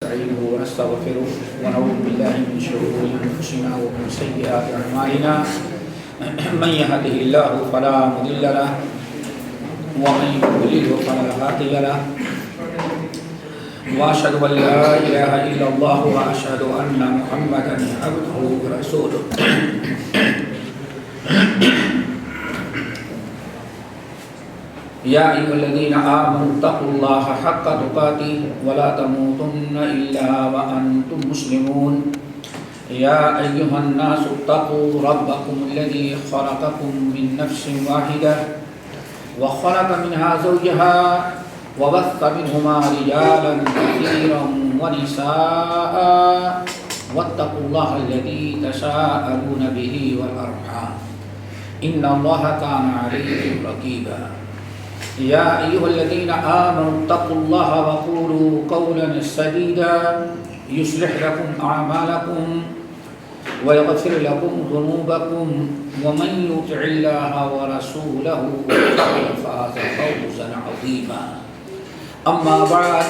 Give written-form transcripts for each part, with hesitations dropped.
ونستعينه ونستغفره ونعوذ بالله من شرور أنفسنا ومن سيئات أعمالنا من يهده الله فلا مضل له ومن يضلل فلا هادي له وأشهد أن لا إله إلا الله وأشهد أن محمدا عبده ورسوله يا أيها الذين آمنوا اتقوا الله حق تقاته ولا تموتن إلا وأنتم مسلمون يا أيها الناس اتقوا ربكم الذي خلقكم من نفس واحدة وخلق منها زوجها وبث منهما رجالا كثيرا ونساء واتقوا الله الذي تساءلون به والأرحام إن الله كان عليكم رقيبا يا أيها الذين آمنوا اتقوا الله وقولوا قولا سديدا يصلح لكم أعمالكم ويغفر لكم ذنوبكم ومن يطع الله ورسوله فقد فاز فوزا عظيما أما بعد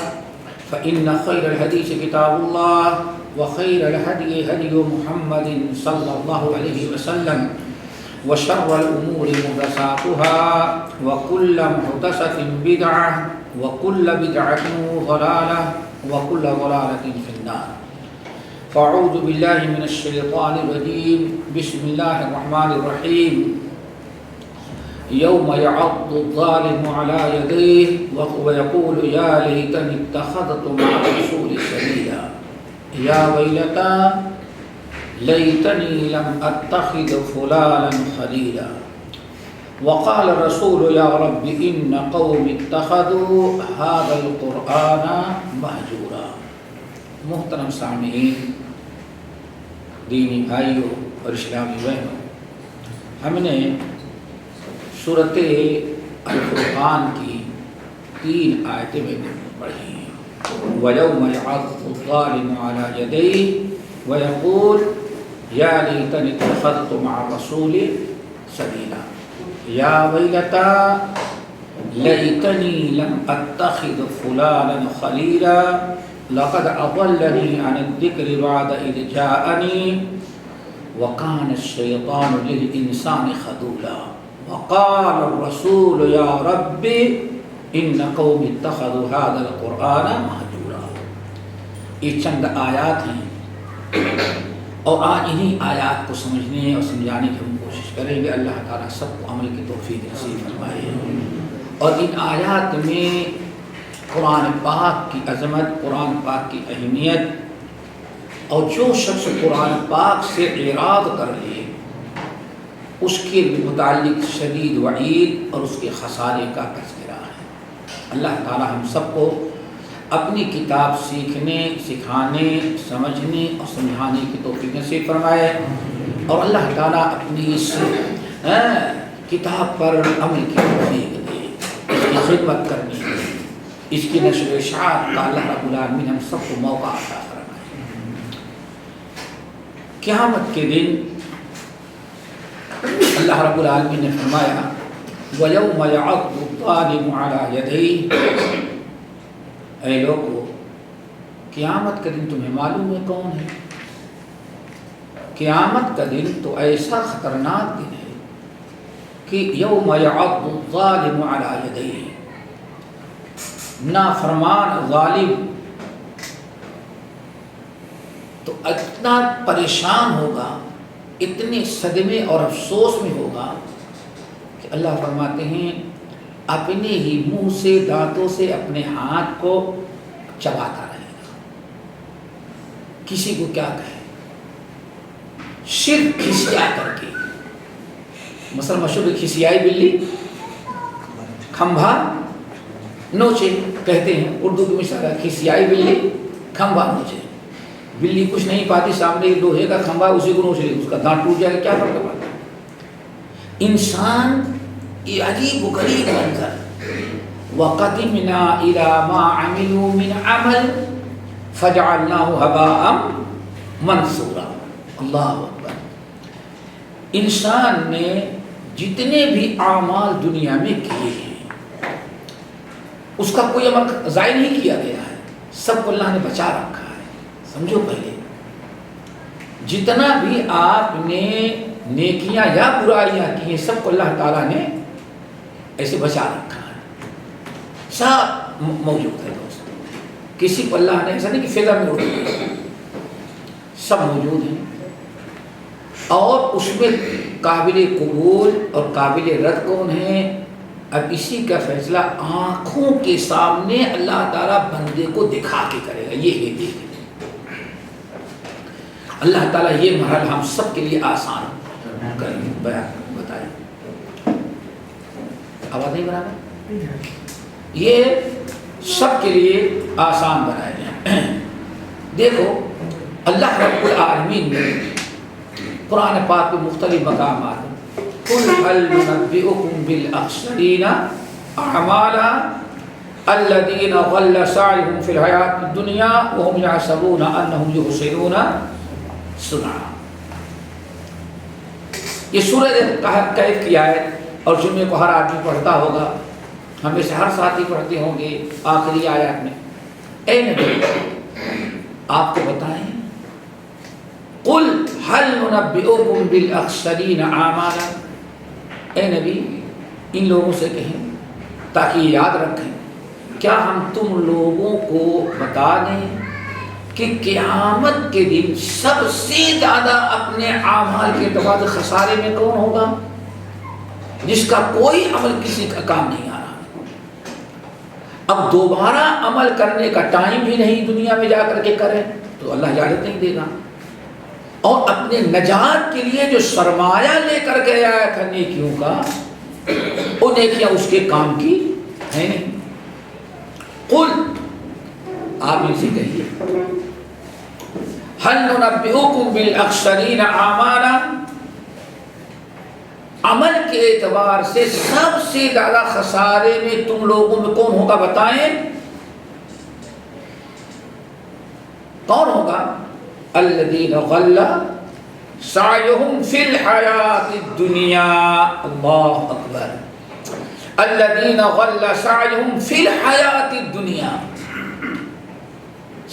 فإن خير الحديث كتاب الله وخير الهدي هدي محمد صلى الله عليه وسلم وشر الأمور محدثاتها وكل محدثة بدعة وكل بدعة ضلالة وكل ضلالة في النار فأعوذ بالله من الشيطان الرجيم بسم الله الرحمن الرحيم يوم يعض الظالم على يديه ويقول يا ليتني اتخذت مع الرسول سبيلا يا ويلتى ليتني لم أتخذ فلانا خليلا وقال الرسول يا رب إن قوم اتخذوا هذا القرآن مهجورا محترم سامعین، دینی بھائیوں اور اسلامی بہنوں، ہم نے سورۃ الفرقان کی 3 آیتیں میں پڑھی ہیں۔ وَيَوْمَ يَعَضُّ الظَّالِمُ عَلَى يَدَيْهِ وَيَقُولُ يَا لَيْتَنِي اتَّخَذْتُ مَعَ الرَّسُولِ سَبِيلًا يَا وَيْلَتَى لَيْتَنِي لَمْ أَتَّخِذْ فُلَانًا خَلِيلًا لَقَدْ أَضَلَّنِي عَنِ الذِّكْرِ بَعْدَ إِذْ جَاءَنِي وَكَانَ الشَّيْطَانُ لِلْإِنسَانِ خَذُولًا وَقَالَ الرَّسُولُ يَا رَبِّ إِنَّ قَوْمِ اتَّخَذُوا هَذَا الْقُرْآنَ مَهْجُورًا۔ یہ چند آیات ہیں اور آج انہی آیات کو سمجھنے اور سمجھانے کی ہم کوشش کریں گے۔ اللہ تعالیٰ سب کو عمل کی توفیق نصیب فرمائے۔ اور ان آیات میں قرآن پاک کی عظمت، قرآن پاک کی اہمیت، اور جو شخص قرآن پاک سے اعراض کر لے اس کے متعلق شدید وعید اور اس کے خسارے کا تذکرہ ہے۔ اللہ تعالیٰ ہم سب کو اپنی کتاب سیکھنے، سکھانے، سمجھنے اور سمجھانے کی توفیق نصیب فرمائے، اور اللہ تعالیٰ اپنی اس کتاب پر عمل کی توفیق دے، اس کی خدمت کرنے کی، اس کی نشر و اشاعت کا اللہ رب العالمین ہم سب کو موقع عطا فرمائے۔ قیامت کے دن اللہ رب العالمین نے فرمایا وَيَوْمَ يَعَضُّ الظَّالِمُ عَلَى يَدَيْهِ، اے لوگو قیامت کا دن تمہیں معلوم ہے کون ہے؟ قیامت کا دن تو ایسا خطرناک دن ہے کہ یوم یعض الظالم علی یدیہ، نافرمان ظالم تو اتنا پریشان ہوگا، اتنے صدمے اور افسوس میں ہوگا کہ اللہ فرماتے ہیں اپنے ہی منہ سے، دانتوں سے اپنے ہاتھ کو چباتا رہے گا۔ کسی کو کیا کہے، صرف کھسیا کر کے، مثلا مشہور کھسیائی بلی کھمبا نوچے کہتے ہیں، اردو کی مثال ہے کھسیائی بلی کھمبا نوچے۔ بلی کچھ نہیں پاتی، سامنے لوہے کا کھمبا اسی کو نوچ لے، اس کا دانت ٹوٹ جائے گا، کیا فرق پڑتا ہے؟ انسان یہ عجیب و غریب منظر وَقَدِمْنَا إِلَى مَا عَمِلُوا مِنْ عَمَلٍ فَجَعَلْنَاهُ هَبَاءً مَنْثُورًا۔ اللہ اکبر۔ انسان نے جتنے بھی اعمال دنیا میں کیے ہیں اس کا کوئی عمل ضائع نہیں کیا گیا ہے، سب کو اللہ نے بچا رکھا ہے۔ سمجھو پہلے جتنا بھی آپ نے نیکیاں یا برائیاں کی ہیں سب کو اللہ تعالیٰ نے ایسے بچا رکھا ہے، سب موجود ہے دوست، کسی کو اللہ نے ایسا نہیں کہ فضا میں اڑ گئے، سب موجود ہیں، اور اس میں قابل قبول اور قابل رد کون ہے؟ اب اسی کا فیصلہ آنکھوں کے سامنے اللہ تعالیٰ بندے کو دکھا کے کرے گا، یہ ہے دیکھ اللہ تعالیٰ یہ مرحلہ ہم سب کے لیے آسان کریں بیان بتائیں۔ آواز نہیں برابر؟ یہ سب کے لیے آسان بنائے جائیں۔ دیکھو اللہ رب العالمین نے قرآن پاک کے مختلف مقامات قُلْ هَلْ نُنَبِّئُكُمْ بِالْأَخْسَرِينَ أَعْمَالًا الَّذِينَ ضَلَّ سَعْيُهُمْ فِي الْحَيَاةِ الدُّنْيَا وَهُمْ يَحْسَبُونَ أَنَّهُمْ يُحْسِنُونَ صُنْعًا۔ یہ سورہ کہف کی آیت اور جمعے کو ہر آدمی پڑھتا ہوگا، ہمیں سے ہر ساتھی پڑھتے ہوں گے آخری آیات میں۔ اے نبی آپ کو بتائیں، قُلْ هَلْ نُنَبِّئُكُمْ بِالْأَخْسَرِينَ أَعْمَالًا، اے نبی ان لوگوں سے کہیں تاکہ یاد رکھیں، کیا ہم تم لوگوں کو بتا دیں کہ قیامت کے دن سب سے زیادہ اپنے اعمال کے اعتبار سے خسارے میں کون ہوگا؟ جس کا کوئی عمل کسی کا کام نہیں آ رہا، اب دوبارہ عمل کرنے کا ٹائم بھی نہیں دنیا میں جا کر کے کرے تو اللہ اجازت نہیں دے گا، اور اپنے نجات کے لیے جو سرمایہ لے کر کے آیا تھا نیکیوں کا، وہ نیکیاں اس کے کام کی ہے نہیں۔ قل آپ ان سے کہیے، هل ننبئكم بالاخسرین اعمالا، عمل کے اعتبار سے سب سے زیادہ خسارے میں تم لوگوں میں کون ہوگا بتائیں؟ کون ہوگا؟ الذین ضل سعیہم فی الحیاۃ الدنیا، اللہ اکبر، الذین ضل سعیہم فی الحیاۃ الدنیا،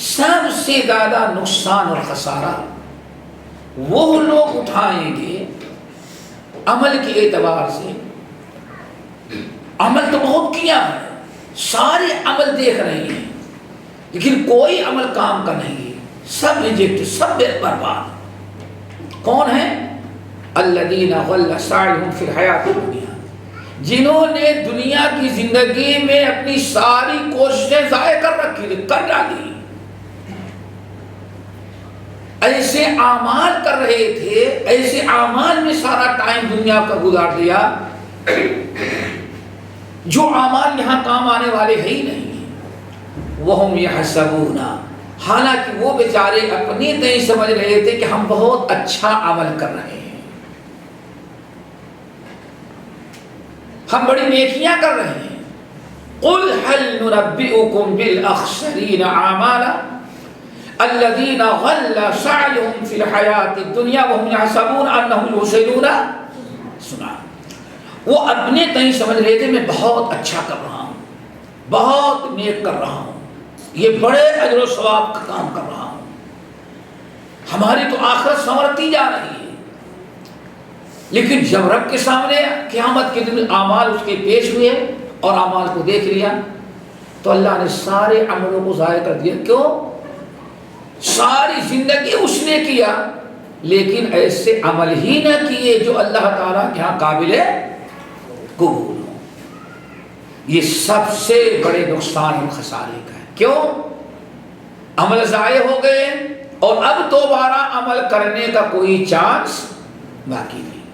سب سے زیادہ نقصان اور خسارہ وہ لوگ اٹھائیں گے عمل کے اعتبار سے۔ عمل تو بہت کیا ہے، سارے عمل دیکھ رہے ہیں، لیکن کوئی عمل کام کا نہیں ہے، سب ریجیکٹ، سب برباد۔ کون ہے؟ الذین ضل سعیہم فی الحیاۃ الدنیا، جنہوں نے دنیا کی زندگی میں اپنی ساری کوششیں ضائع کر رکھی، کر ڈالی، ایسے اعمال کر رہے تھے، ایسے اعمال میں سارا ٹائم دنیا کا گزار دیا جو اعمال یہاں کام آنے والے ہی نہیں۔ وہم یحسبون، حالانکہ وہ بیچارے اپنی نہیں سمجھ رہے تھے کہ ہم بہت اچھا عمل کر رہے ہیں، ہم بڑی نیکیاں کر رہے ہیں۔ قل هل ننبئكم بالاخسرین اعمالا الذین ضل سعیہم فی الحیاۃ الدنیا وہم یحسبون انہم یحسنون صنعا، وہ اپنے تئیں سمجھ رہے تھے میں بہت اچھا کر رہا ہوں، بہت نیک کر رہا ہوں، یہ بڑے اجر و ثواب کا کام کر رہا ہوں، ہماری تو آخرت سنورتی جا رہی ہے۔ لیکن جب رب کے سامنے قیامت کے دن اعمال اس کے پیش ہوئے اور اعمال کو دیکھ لیا تو اللہ نے سارے عملوں کو ضائع کر دیا۔ کیوں؟ ساری زندگی اس نے کیا لیکن ایسے عمل ہی نہ کیے جو اللہ تعالیٰ کے ہاں قابل قبول ہو۔ یہ سب سے بڑے نقصان اور خسارے کا ہے۔ کیوں؟ عمل ضائع ہو گئے اور اب دوبارہ عمل کرنے کا کوئی چانس باقی نہیں،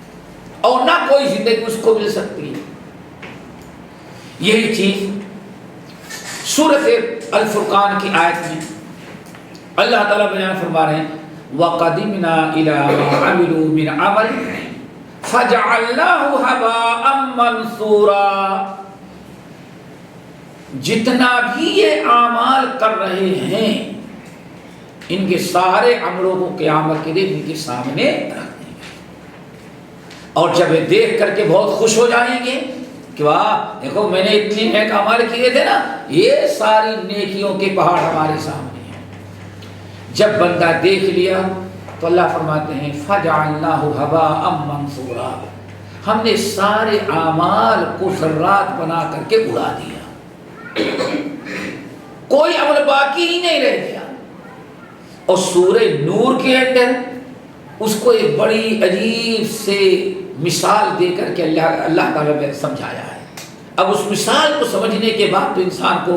اور نہ کوئی زندگی اس کو مل سکتی ہے۔ یہی چیز سورۃ الفرقان کی آیت میں اللہ تعالیٰ بیان فرما رہے ہیں، وَقَدِمْنَا إِلَىٰ مَا عَمِلُوا مِنْ عَمَلٍ فَجَعَلْنَاهُ هَبَاءً مَنْثُورًا، جتنا بھی یہ اعمال کر رہے ہیں ان کے سارے عملوں کو قیامت کے دن ان کے سامنے رکھ دیں گے، اور جب یہ دیکھ کر کے بہت خوش ہو جائیں گے کہ واہ دیکھو میں نے اتنے نیک اعمال کیے تھے نا، یہ ساری نیکیوں کے پہاڑ ہمارے سامنے ہیں۔ جب بندہ دیکھ لیا تو اللہ فرماتے ہیں فجعلناہ ھباء منثورا، ہم نے سارے اعمال کو ذرات بنا کر کے اڑا دیا، کوئی عمل باقی ہی نہیں رہ گیا۔ اور سورہ نور کے اندر اس کو ایک بڑی عجیب سے مثال دے کر کے اللہ تعالیٰ نے سمجھایا ہے۔ اب اس مثال کو سمجھنے کے بعد تو انسان کو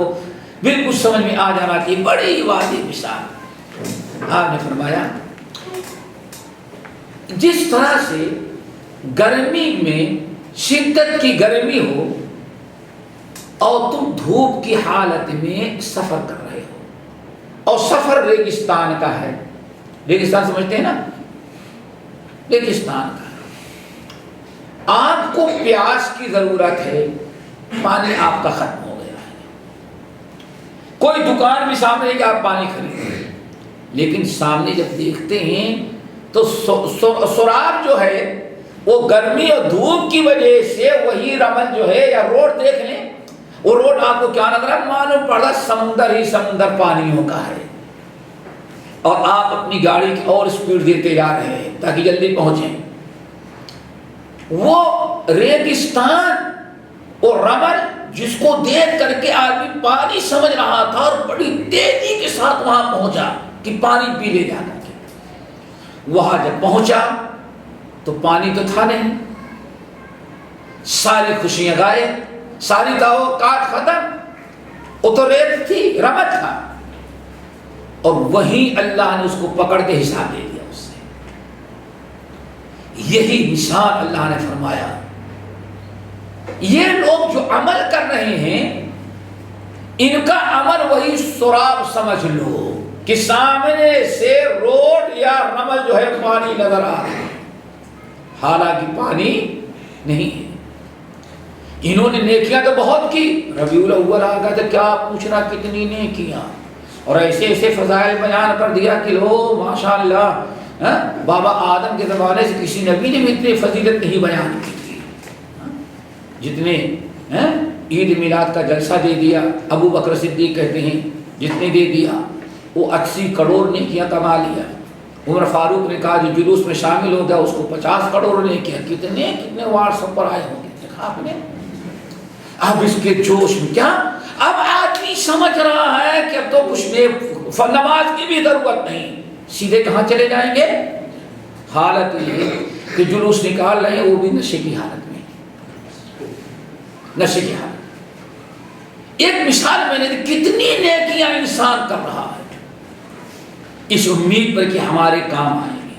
بالکل سمجھ میں آ جانا کہ بڑی واضح مثال۔ آپ نے فرمایا جس طرح سے گرمی میں شدت کی گرمی ہو اور تم دھوپ کی حالت میں سفر کر رہے ہو، اور سفر ریگستان کا ہے، ریگستان سمجھتے ہیں نا، ریگستان کا ہے، آپ کو پیاس کی ضرورت ہے، پانی آپ کا ختم ہو گیا ہے، کوئی دکان بھی سامنے ہے کہ آپ پانی خریدیں، لیکن سامنے جب دیکھتے ہیں تو سراب جو ہے وہ گرمی اور دھوپ کی وجہ سے وہی رمل جو ہے یا روڈ دیکھ لیں، وہ روڈ آپ کو کیا نظر ہے؟ معلوم پڑا سمندر ہی سمندر پانیوں کا ہے، اور آپ اپنی گاڑی کی اور سپیڈ دیتے جا رہے ہیں تاکہ جلدی پہنچیں۔ وہ ریگستان اور رمل جس کو دیکھ کر کے آدمی پانی سمجھ رہا تھا اور بڑی تیزی کے ساتھ وہاں پہنچا کہ پانی پی لے جا کر کے، وہاں جب پہنچا تو پانی تو تھا نہیں، ساری خوشیاں غائب، ساری توقعات ختم، وہ تو ریت تھی، رمل تھا، اور وہیں اللہ نے اس کو پکڑ کے حساب دے دیا اس سے۔ یہی مثال اللہ نے فرمایا، یہ لوگ جو عمل کر رہے ہیں ان کا عمل وہی سراب سمجھ لو کہ سامنے سے روڈ یا رمل جو ہے پانی نظر آ رہا ہے، حالانکہ پانی نہیں ہے۔ انہوں نے نیکیاں تو بہت کی، ربیع الاول آ گیا تو کیا پوچھنا کتنی نیکیاں، اور ایسے ایسے فضائل بیان کر دیا کہ لو ماشاءاللہ، بابا آدم کے زمانے سے کسی نبی نے بھی اتنی فضیلت نہیں بیان کی تھی، جتنے عید میلاد کا جلسہ دے دیا، ابو بکر صدیق کہتے ہیں جتنے دے دیا وہ 80 کروڑ نیکیاں کما لیا۔ عمر فاروق نے کہا جو جلوس میں شامل ہو گیا اس کو 50 کروڑ نیکیاں، کتنے واٹس ایپ پر آئے ہوں گے دیکھا آپ نے۔ اب اس کے جوش میں کیا، اب آدمی سمجھ رہا ہے کہ اب تو کچھ نماز کی بھی ضرورت نہیں، سیدھے کہاں چلے جائیں گے؟ حالت یہ کہ جلوس نکال رہے ہیں وہ بھی نشے کی حالت میں، نشے کی حالت۔ ایک مثال میں نے دی، کتنی نیکیاں انسان کر رہا ہے اس امید پر کہ ہمارے کام آئیں گے،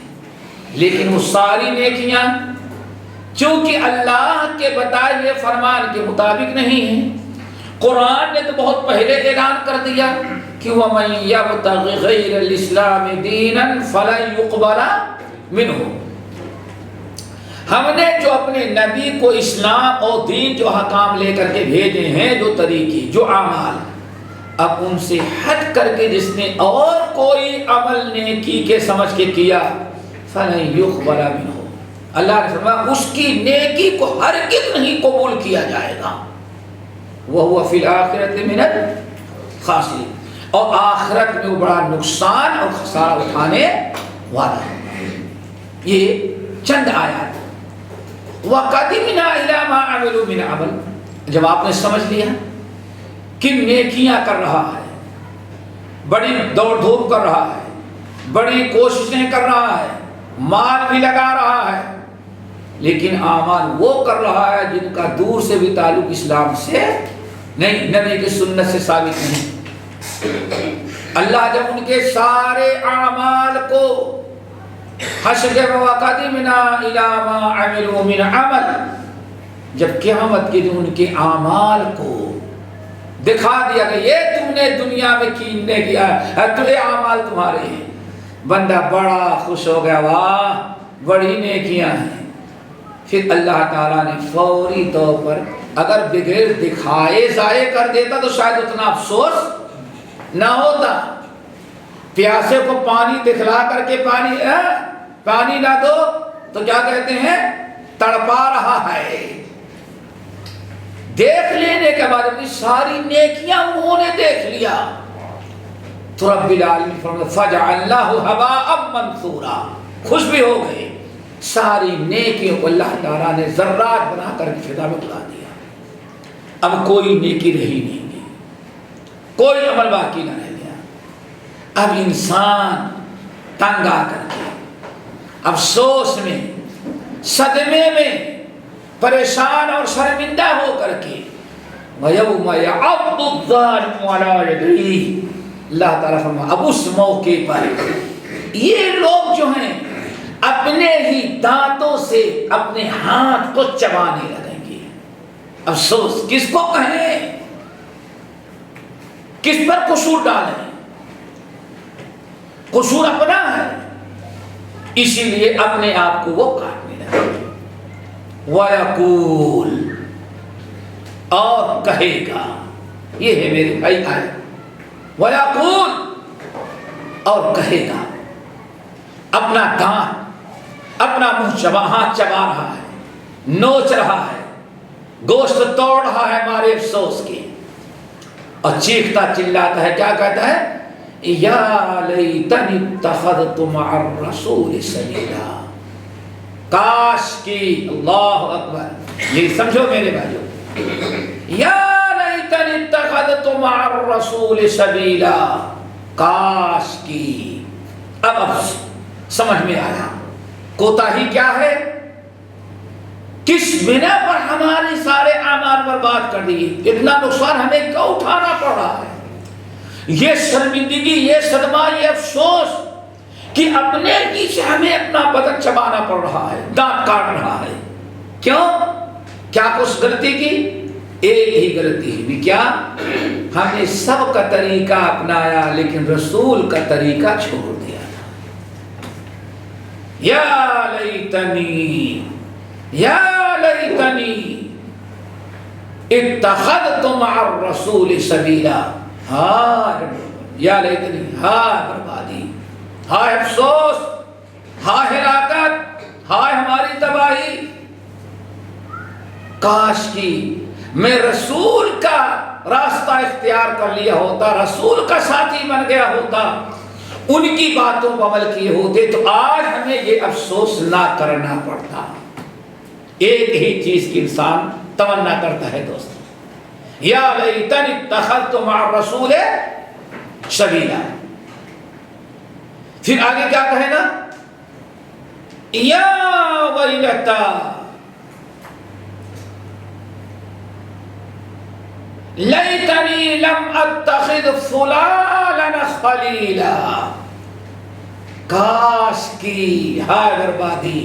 لیکن وہ ساری نیکیاں چونکہ اللہ کے بتائے ہوئے فرمان کے مطابق نہیں ہیں۔ قرآن نے تو بہت پہلے اعلان کر دیا کہ وَمَن يَبْتَغِ غَيْرَ الْإِسْلَامِ دِينًا فَلَن يُقْبَلَ مِنْهُ، ہم نے جو اپنے نبی کو اسلام اور دین جو حکام لے کر کے بھیجے ہیں، جو طریقے جو اعمال، اب ان سے ہٹ کر کے جس نے اور کوئی عمل نیکی کے سمجھ کے کیا فَلَن يُقْبَلَ مِنْهُ، اللہ نے فرمایا اس کی نیکی کو ہرگز نہیں قبول کیا جائے گا، وَهُوَ فِي الْآخِرَةِ مِنَ الْخَاسِرِينَ، اور آخرت میں وہ بڑا نقصان اور خسارہ اٹھانے والا ہے۔ یہ چند آیات۔ وَقَدِمْنَا إِلَىٰ مَا عَمِلُوا مِنْ عَمَلٍ، جب آپ نے سمجھ لیا کہ نیکیاں کر رہا ہے، بڑی دوڑ دھوپ کر رہا ہے، بڑی کوششیں کر رہا ہے، مال بھی لگا رہا ہے، لیکن اعمال وہ کر رہا ہے جن کا دور سے بھی تعلق اسلام سے نہیں، نبی کی سنت سے ثابت نہیں۔ اللہ جب ان کے سارے اعمال کو حشر کے وَقَدِمْنَا إِلَىٰ مَا عَمِلُوا مِنْ عَمَلٍ، جب قیامت کے دن ان کے اعمال کو دکھا دیا کہ یہ تم نے دنیا میں کینے کیا ہے، تمہیں اعمال تمہارے ہیں، بندہ بڑا خوش ہو گیا، واہ بڑی نیکیاں ہیں۔ پھر اللہ تعالیٰ نے فوری طور پر اگر بغیر دکھائے ضائع کر دیتا تو شاید اتنا افسوس نہ ہوتا۔ پیاسے کو پانی دکھلا کر کے پانی نہ دو تو کیا کہتے ہیں؟ تڑپا رہا ہے۔ دیکھ لینے کے بعد اپنی ساری نیکیاں انہوں نے دیکھ لیا، تو رب العالمین فرماتے فجعلناہ ھباء منثورا، خوش بھی ہو گئے، ساری نیکیوں کو اللہ تعالیٰ نے ذرات بنا کر فضا میں اڑا دیا۔ اب کوئی نیکی رہی نہیں گئی، کوئی عمل باقی نہ رہ گیا۔ اب انسان تنگ آ کر کے، افسوس میں، صدمے میں، پریشان اور شرمندہ ہو کر کے، وَيَوْمَ يَعَضُّ الظَّالِمُ عَلَىٰ يَدَيْهِ، اللہ تعالیٰ فرمایا اب اس موقع پر یہ لوگ جو ہیں اپنے ہی دانتوں سے اپنے ہاتھ کو چبانے لگیں گے۔ افسوس کس کو کہیں، کس پر قصور ڈالیں؟ قصور اپنا ہے، اسی لیے اپنے آپ کو وہ کاٹنے لگیں گے۔ وَيَقُولُ، اور کہے گا، یہ ہے میرے بھائی آئے، وَيَقُولُ، اور کہے گا، اپنا دانت، اپنا منہ ہاتھ چبا رہا ہے، نوچ رہا ہے، گوشت توڑ رہا ہے ہمارے افسوس کے، اور چیختا چلاتا ہے، کیا کہتا ہے؟ یا لیتنی اتخذت مع الرسول سبیلا، کاش کی، اللہ اکبر، یہ سمجھو میرے بھائیو، یا لیتنی اتخذت مع الرسول سبیلا، کاش کی۔ اب سمجھ میں آیا کوتاہی کیا ہے، کس بنا پر ہماری سارے اعمال برباد کر دیے، اتنا نقصان ہمیں کیوں اٹھانا پڑ رہا ہے، یہ شرمندگی، یہ صدمہ، یہ افسوس کہ اپنے پیچھے ہمیں اپنا بدن چبانا پڑ رہا ہے، دانت کاٹ رہا ہے، کیوں؟ کیا کچھ غلطی کی؟ ایک ہی غلطی بھی، کیا؟ ہم نے سب کا طریقہ اپنایا لیکن رسول کا طریقہ چھوڑ دیا۔ یا لیتنی، یا لیتنی اتخذت مع الرسول سبیلا، ہائے یا لیتنی، ہائے بربادی، ہائے افسوس، ہائے ہلاکت، ہائے ہماری تباہی، کاش کی میں رسول کا راستہ اختیار کر لیا ہوتا، رسول کا ساتھی بن گیا ہوتا، ان کی باتوں پر عمل کیے ہوتے تو آج ہمیں یہ افسوس نہ کرنا پڑتا۔ ایک ہی چیز کی انسان تمنا کرتا ہے دوستو، یا لیتنی اتخذت مع الرسول سبیلا۔ پھر آگے کیا کہے گا؟ یا ویلتا لیتنی لم اتخذ فلانا خلیلا، کاش کی، ہائے بربادی،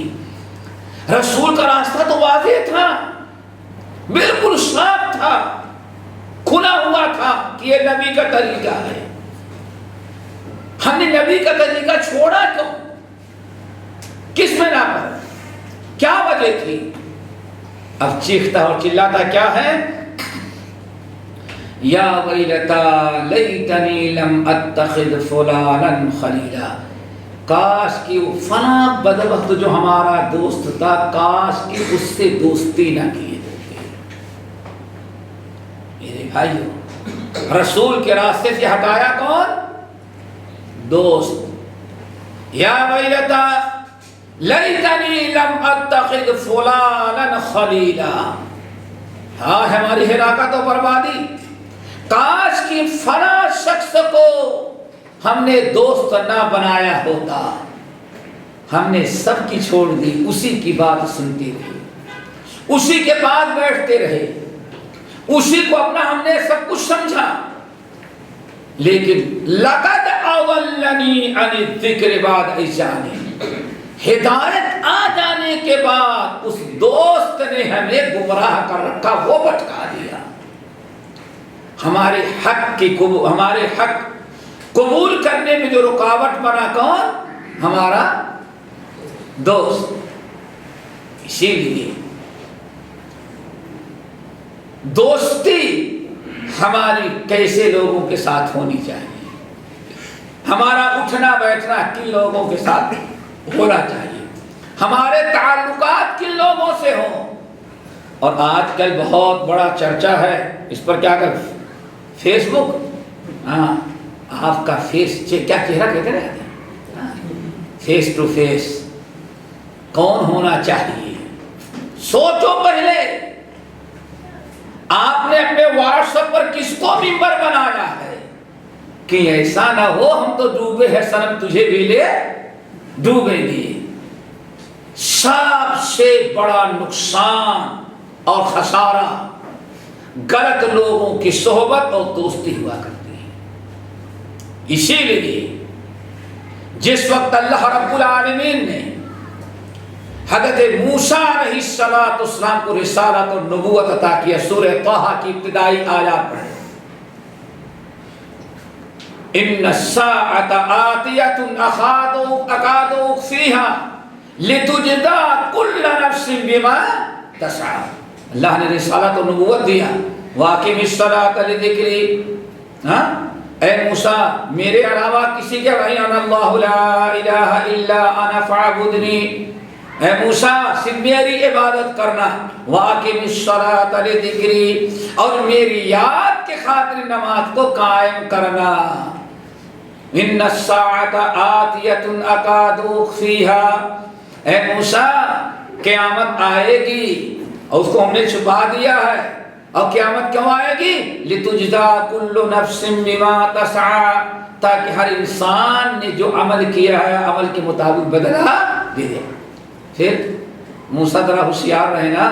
رسول کا راستہ تو واضح تھا، بالکل صاف تھا، کھلا ہوا تھا کہ یہ نبی کا طریقہ ہے، ہم نے نبی کا طریقہ چھوڑا کیوں؟ کس بنا پر؟ کیا وجہ تھی؟ اب چیختا اور چلاتا کیا ہے؟ یا ویلتا لیتنی لم اتخذ فلانا خلیلا، کاش کہ وہ فلاں بدبخت جو ہمارا دوست تھا، کاش کہ اس سے دوستی نہ کیے ہوتے۔ میرے بھائیو، رسول کے راستے سے ہٹایا کون؟ دوست۔ یا ویلتا لیتنی لم اتخذ فلانا خلیلا، ہاں ہماری ہلاکت و بربادی، کاش کی فلاں شخص کو ہم نے دوست نہ بنایا ہوتا، ہم نے سب کی چھوڑ دی، اسی کی بات سنتے رہے، اسی کے پاس بیٹھتے رہے، اسی کو اپنا ہم نے سب کچھ سمجھا، لیکن لقد اضلنی عن الذکر بعد اذ جاءنی، ہدایت آ جانے کے بعد اس دوست نے ہمیں گمراہ کر رکھا، وہ بھٹکا دیا۔ ہمارے حق قبول کرنے میں جو رکاوٹ بنا کون؟ ہمارا دوست۔ اسی لیے دوستی ہماری کیسے لوگوں کے ساتھ ہونی چاہیے، ہمارا اٹھنا بیٹھنا کن لوگوں کے ساتھ ہونا چاہیے، ہمارے تعلقات کن لوگوں سے ہوں۔ اور آج کل بہت بڑا چرچا ہے اس پر، کیا کر فیس بک، ہاں آپ کا فیس کیا چہرہ کہتے رہتے ہیں، فیس ٹو فیس کون ہونا چاہیے؟ سوچو پہلے آپ نے اپنے واٹس ایپ پر کس کو ممبر بنایا ہے کہ ایسا نہ ہو ہم تو ڈوبے ہیں صنم تجھے بھی لے ڈوبیں گے۔ سب سے بڑا نقصان اور خسارہ غلط لوگوں کی صحبت اور دوستی ہوا کرتی ہے۔ اسی لیے جس وقت اللہ رب العالمین نے حضرت موسیٰ علیہ السلام کو رسالت اور نبوت عطا کیا، سورہ طٰہٰ کی ابتدائی آیات پڑھیں، ان الساعۃ آتیۃ اکاد اخفیھا لتجزی کل نفس بما تسعی۔ اللہ نے رسالت اور نبوت دیا، واقم الصلاۃ لذکری، اے موسیٰ میرے علاوہ کسی کے بھائی انا اللہ لا الہ الا انا فاعبدنی، اے موسیٰ صرف میری عبادت کرنا، واقم الصلاۃ لذکری، اور میری یاد کے خاطر نماز کو قائم کرنا۔ ان الساعۃ آتیۃ اکاد اخفیھا، اے موسیٰ قیامت آئے گی اور اس کو ہم نے چھپا دیا ہے، اور قیامت کیوں آئے گی؟ لتجزی کل نفس بما تسعی، تاکہ ہر انسان نے جو عمل کیا ہے عمل کے مطابق بدلہ دے دے۔ پھر موسیٰ ذرا ہوشیار رہنا،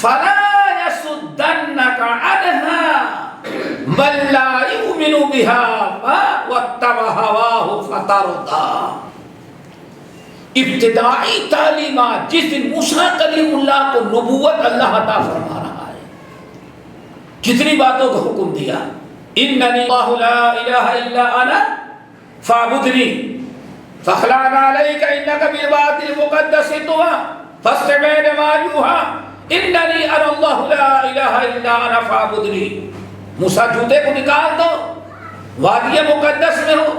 فلا یصدنک عنہا من لا یؤمن بها واتبع هواه فتردی۔ ابتدائی تعلیمات جس دن موسیٰ کلیم اللہ کو نبوت اللہ عطا فرما رہا ہے، کتنی باتوں کو حکم دیا، اننی اللہ لا الہ الا انا فاعبدنی فاخلعنا علیک انک بالوادی المقدس طوی فاستمع لما یوحی اننی انا اللہ لا الہ الا انا فاعبدنی۔ موسیٰ جوتے کو نکال دو، وادی مقدس میں ہو،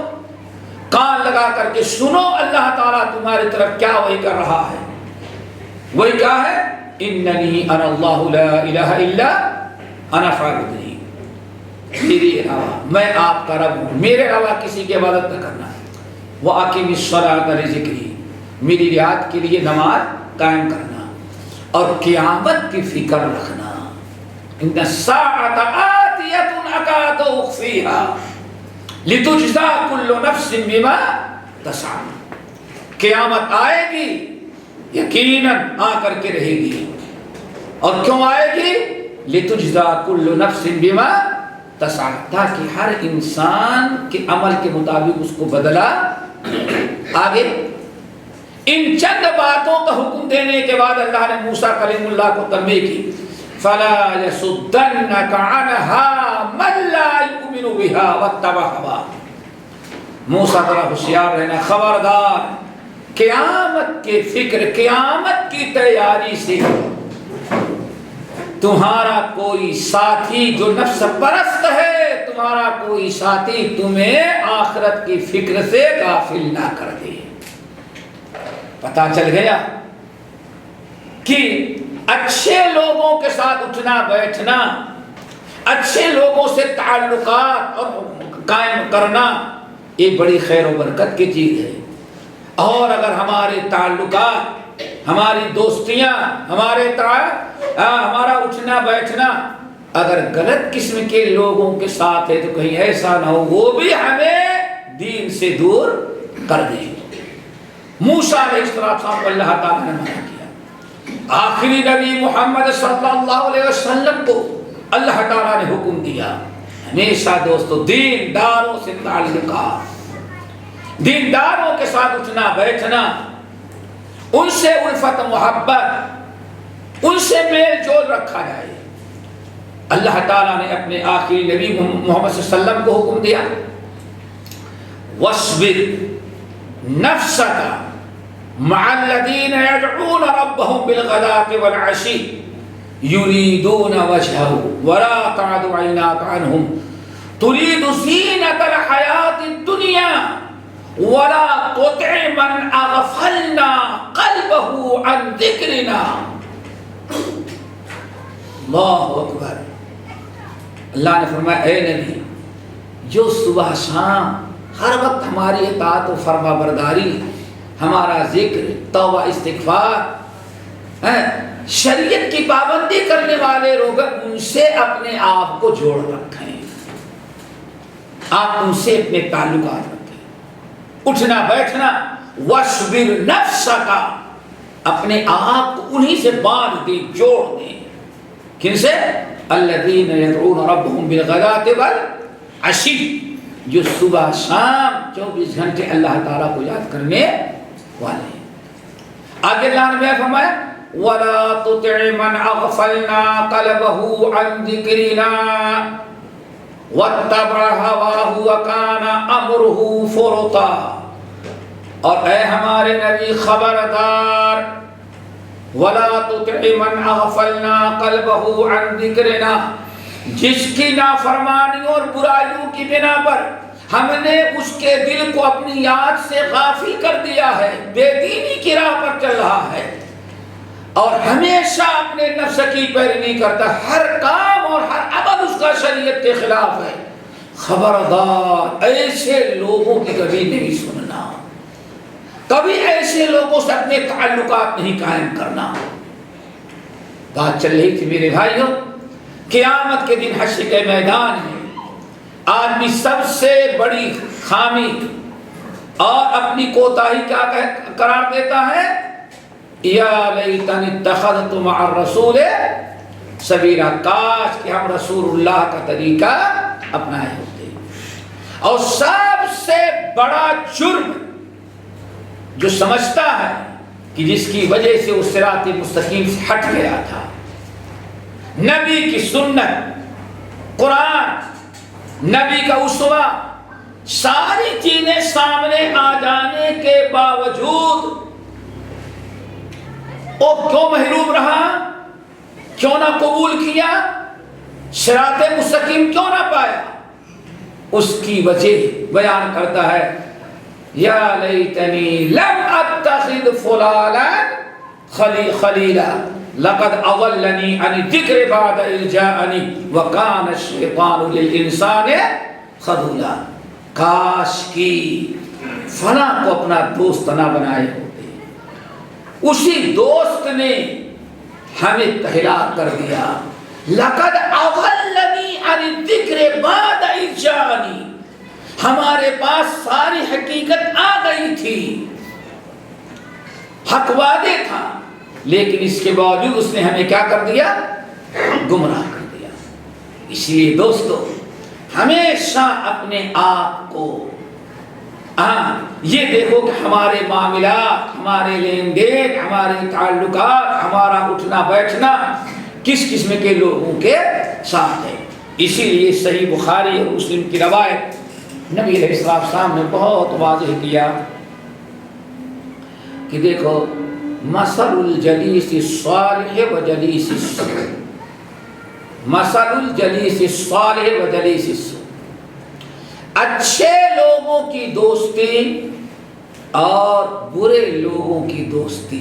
کان لگا کر کے سنو اللہ تعالیٰ تمہاری طرف کیا وحی کر رہا ہے۔ وہی کیا ہے؟ اننی انا اللہ لا الہ الا انا فاعبدنی، میرے علاوہ میں آپ کا رب ہوں، میرے علاوہ کسی کی عبادت نہ کرنا۔ وَأَقِمِ الصَّلَاةَ لِذِكْرِی، میری یاد کے لیے نماز قائم کرنا اور قیامت کی فکر رکھنا۔ ان الساعۃ آتیۃ اکاد اخفیھا لتجزی کل نفس بما تسعی، قیامت آئے گی، یقیناً آ کر کے رہے گی، اور کیوں آئے گی؟ لتجزی کل نفس بما تسعی، تاکہ ہر انسان کے عمل کے مطابق اس کو بدلا۔ آگے ان چند باتوں کا حکم دینے کے بعد اللہ نے موسیٰ کلیم اللہ کو تنبیہ کی، فلا یصدنک عنہا من لا یؤمن بها واتبع هواه۔ موسیٰ ذرا ہوشیار رہنا، خبردار قیامت کے فکر، قیامت کی تیاری سے تمہارا کوئی ساتھی جو نفس پرست ہے، تمہارا کوئی ساتھی تمہیں آخرت کی فکر سے غافل نہ کر دے۔ پتہ چل گیا کہ اچھے لوگوں کے ساتھ اٹھنا بیٹھنا، اچھے لوگوں سے تعلقات اور قائم کرنا ایک بڑی خیر و برکت کی چیز ہے۔ اور اگر ہمارے تعلقات، ہماری دوستیاں، ہمارا اٹھنا بیٹھنا اگر غلط قسم کے لوگوں کے ساتھ ہے تو کہیں ایسا نہ ہو وہ بھی ہمیں دین سے دور کر دیں۔ موسیٰ علیہ السلام کو اللہ تعالیٰ نے منع کیا، آخری نبی محمد صلی اللہ علیہ وسلم کو اللہ تعالیٰ نے حکم دیا ہمیشہ دوستو دینداروں سے تعلقات، دینداروں کے ساتھ اٹھنا بیٹھنا، ان سے الفت محبت، ان سے میل جول رکھا جائے۔ اللہ تعالیٰ نے اپنے آخری نبی محمد صلی اللہ علیہ وسلم کو حکم دیا، وَاصْبِرْ نَفْسَكَ مَعَ الَّذِينَ يَدْعُونَ رَبَّهُمْ بِالْغَدَاةِ وَالْعَشِيِّ يُرِيدُونَ وَجْهَهُ وَلَا تَعْدُ عَيْنَاكَ عَنْهُمْ تُرِيدُ زِينَةَ الْحَيَاةِ الدُّنْيَا وَلَا تُطِعْ مَنْ أَغْفَلْنَا قَلْبَهُ عَنْ ذِكْرِنَا۔ اللہ اکبر۔ اللہ نے فرمایا اے نبی جو صبح شام ہر وقت ہماری اطاعت و فرما برداری، ہمارا ذکر، توبہ، استغفار، شریعت کی پابندی کرنے والے لوگ، ان سے اپنے آپ کو جوڑ رکھیں، آپ ان سے اپنے تعلقات رکھیں، اٹھنا بیٹھنا، وَاصْبِرْ نَفْسَكَ، اپنے آپ کو انہی سے باندھ دیں، جوڑ دیں۔ کن سے؟ الَّذِينَ يَدْعُونَ رَبَّهُمْ بِالْغَدَاةِ وَالْعَشِيِّ، جو صبح شام 24 گھنٹے اللہ تعالیٰ کو یاد کرنے والے ہیں۔ آگے اللہ نے فرمایا وَلَا تُطِعْ مَنْ أَغْفَلْنَا قَلْبَهُ عَنْ ذِكْرِنَا وَاتَّبَعَ هَوَاهُ وَكَانَ أَمْرُهُ فُرُطًا، اور اے ہمارے نبی خبردار، وَلَا تُطِعْ مَنْ أَغْفَلْنَا قَلْبَهُ عَنْ ذِكْرِنَا، جس کی نافرمانی اور برائیوں کی بنا پر ہم نے اس کے دل کو اپنی یاد سے غافل کر دیا ہے، بے دینی کی راہ پر چل رہا ہے اور ہمیشہ اپنے نفس کی پیروی کرتا ہے، ہر کام اور ہر عمل اس کا شریعت کے خلاف ہے، خبردار ایسے لوگوں کی کبھی نہیں سننا، کبھی ایسے لوگوں سے اپنے تعلقات نہیں قائم کرنا۔ بات چل رہی تھی میرے بھائیوں، قیامت کے دن حشر کے میدان میں آدمی سب سے بڑی خامی اور اپنی کوتاہی کیا قرار دیتا ہے؟ یا لیتنی اتخذت مع الرسول سبیلا، کاش کہ ہم رسول اللہ کا طریقہ اپنائے ہوتے۔ اور سب سے بڑا جرم جو سمجھتا ہے کہ جس کی وجہ سے وہ صراط مستقیم سے ہٹ گیا تھا، نبی کی سنت، قرآن، نبی کا اسوہ، ساری چیزیں سامنے آ جانے کے باوجود وہ کیوں محروم رہا، کیوں نہ قبول کیا، صراط مستقیم کیوں نہ پایا؟ اس کی وجہ بیان کرتا ہے یا لیتنی لم اتخذ فلانا خلیلا لقد اضلنی عن الذکر بعد اذ جاءنی وکان الشیطان للانسان خذولا، کاش کی فلاں کو اپنا دوست نہ بنائے ہوتے، اسی دوست نے ہمیں ہلاک کر دیا۔ لقد اضلنی عن الذکر بعد اذ جاءنی، ہمارے پاس ساری حقیقت آ گئی تھی، حق وعدے تھا، لیکن اس کے باوجود اس نے ہمیں کیا کر دیا؟ گمراہ کر دیا۔ اس لیے دوستو ہمیشہ اپنے آپ کو یہ دیکھو کہ ہمارے معاملات، ہمارے لین دین، ہمارے تعلقات، ہمارا اٹھنا بیٹھنا کس قسم کے لوگوں کے ساتھ ہے۔ اسی لیے صحیح بخاری اور مسلم کی روایت نبی علیہ السلام نے بہت واضح کیا کہ دیکھو مثل الجلیس الصالح و جلیس السوء، مثل الجلیس الصالح و جلیس السوء، اچھے لوگوں کی دوستی اور برے لوگوں کی دوستی،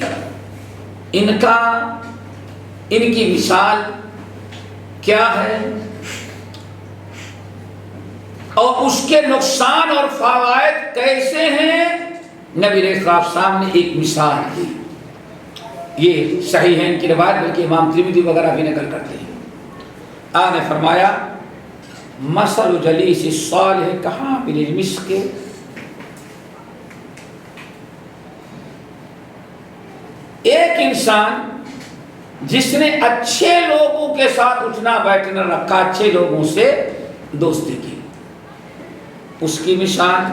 ان کی مثال کیا ہے اور اس کے نقصان اور فوائد کیسے ہیں؟ نبی علیہ السلام نے ایک مثال دی، یہ صحیح ہے ان کی روایت، بلکہ امام ترمذی وغیرہ بھی نقل کرتے ہیں۔ آپ نے فرمایا مثل جلیس الصالح کحامل المسک، ایک انسان جس نے اچھے لوگوں کے ساتھ اٹھنا بیٹھنا رکھا، اچھے لوگوں سے دوستی کی، اس کی مثال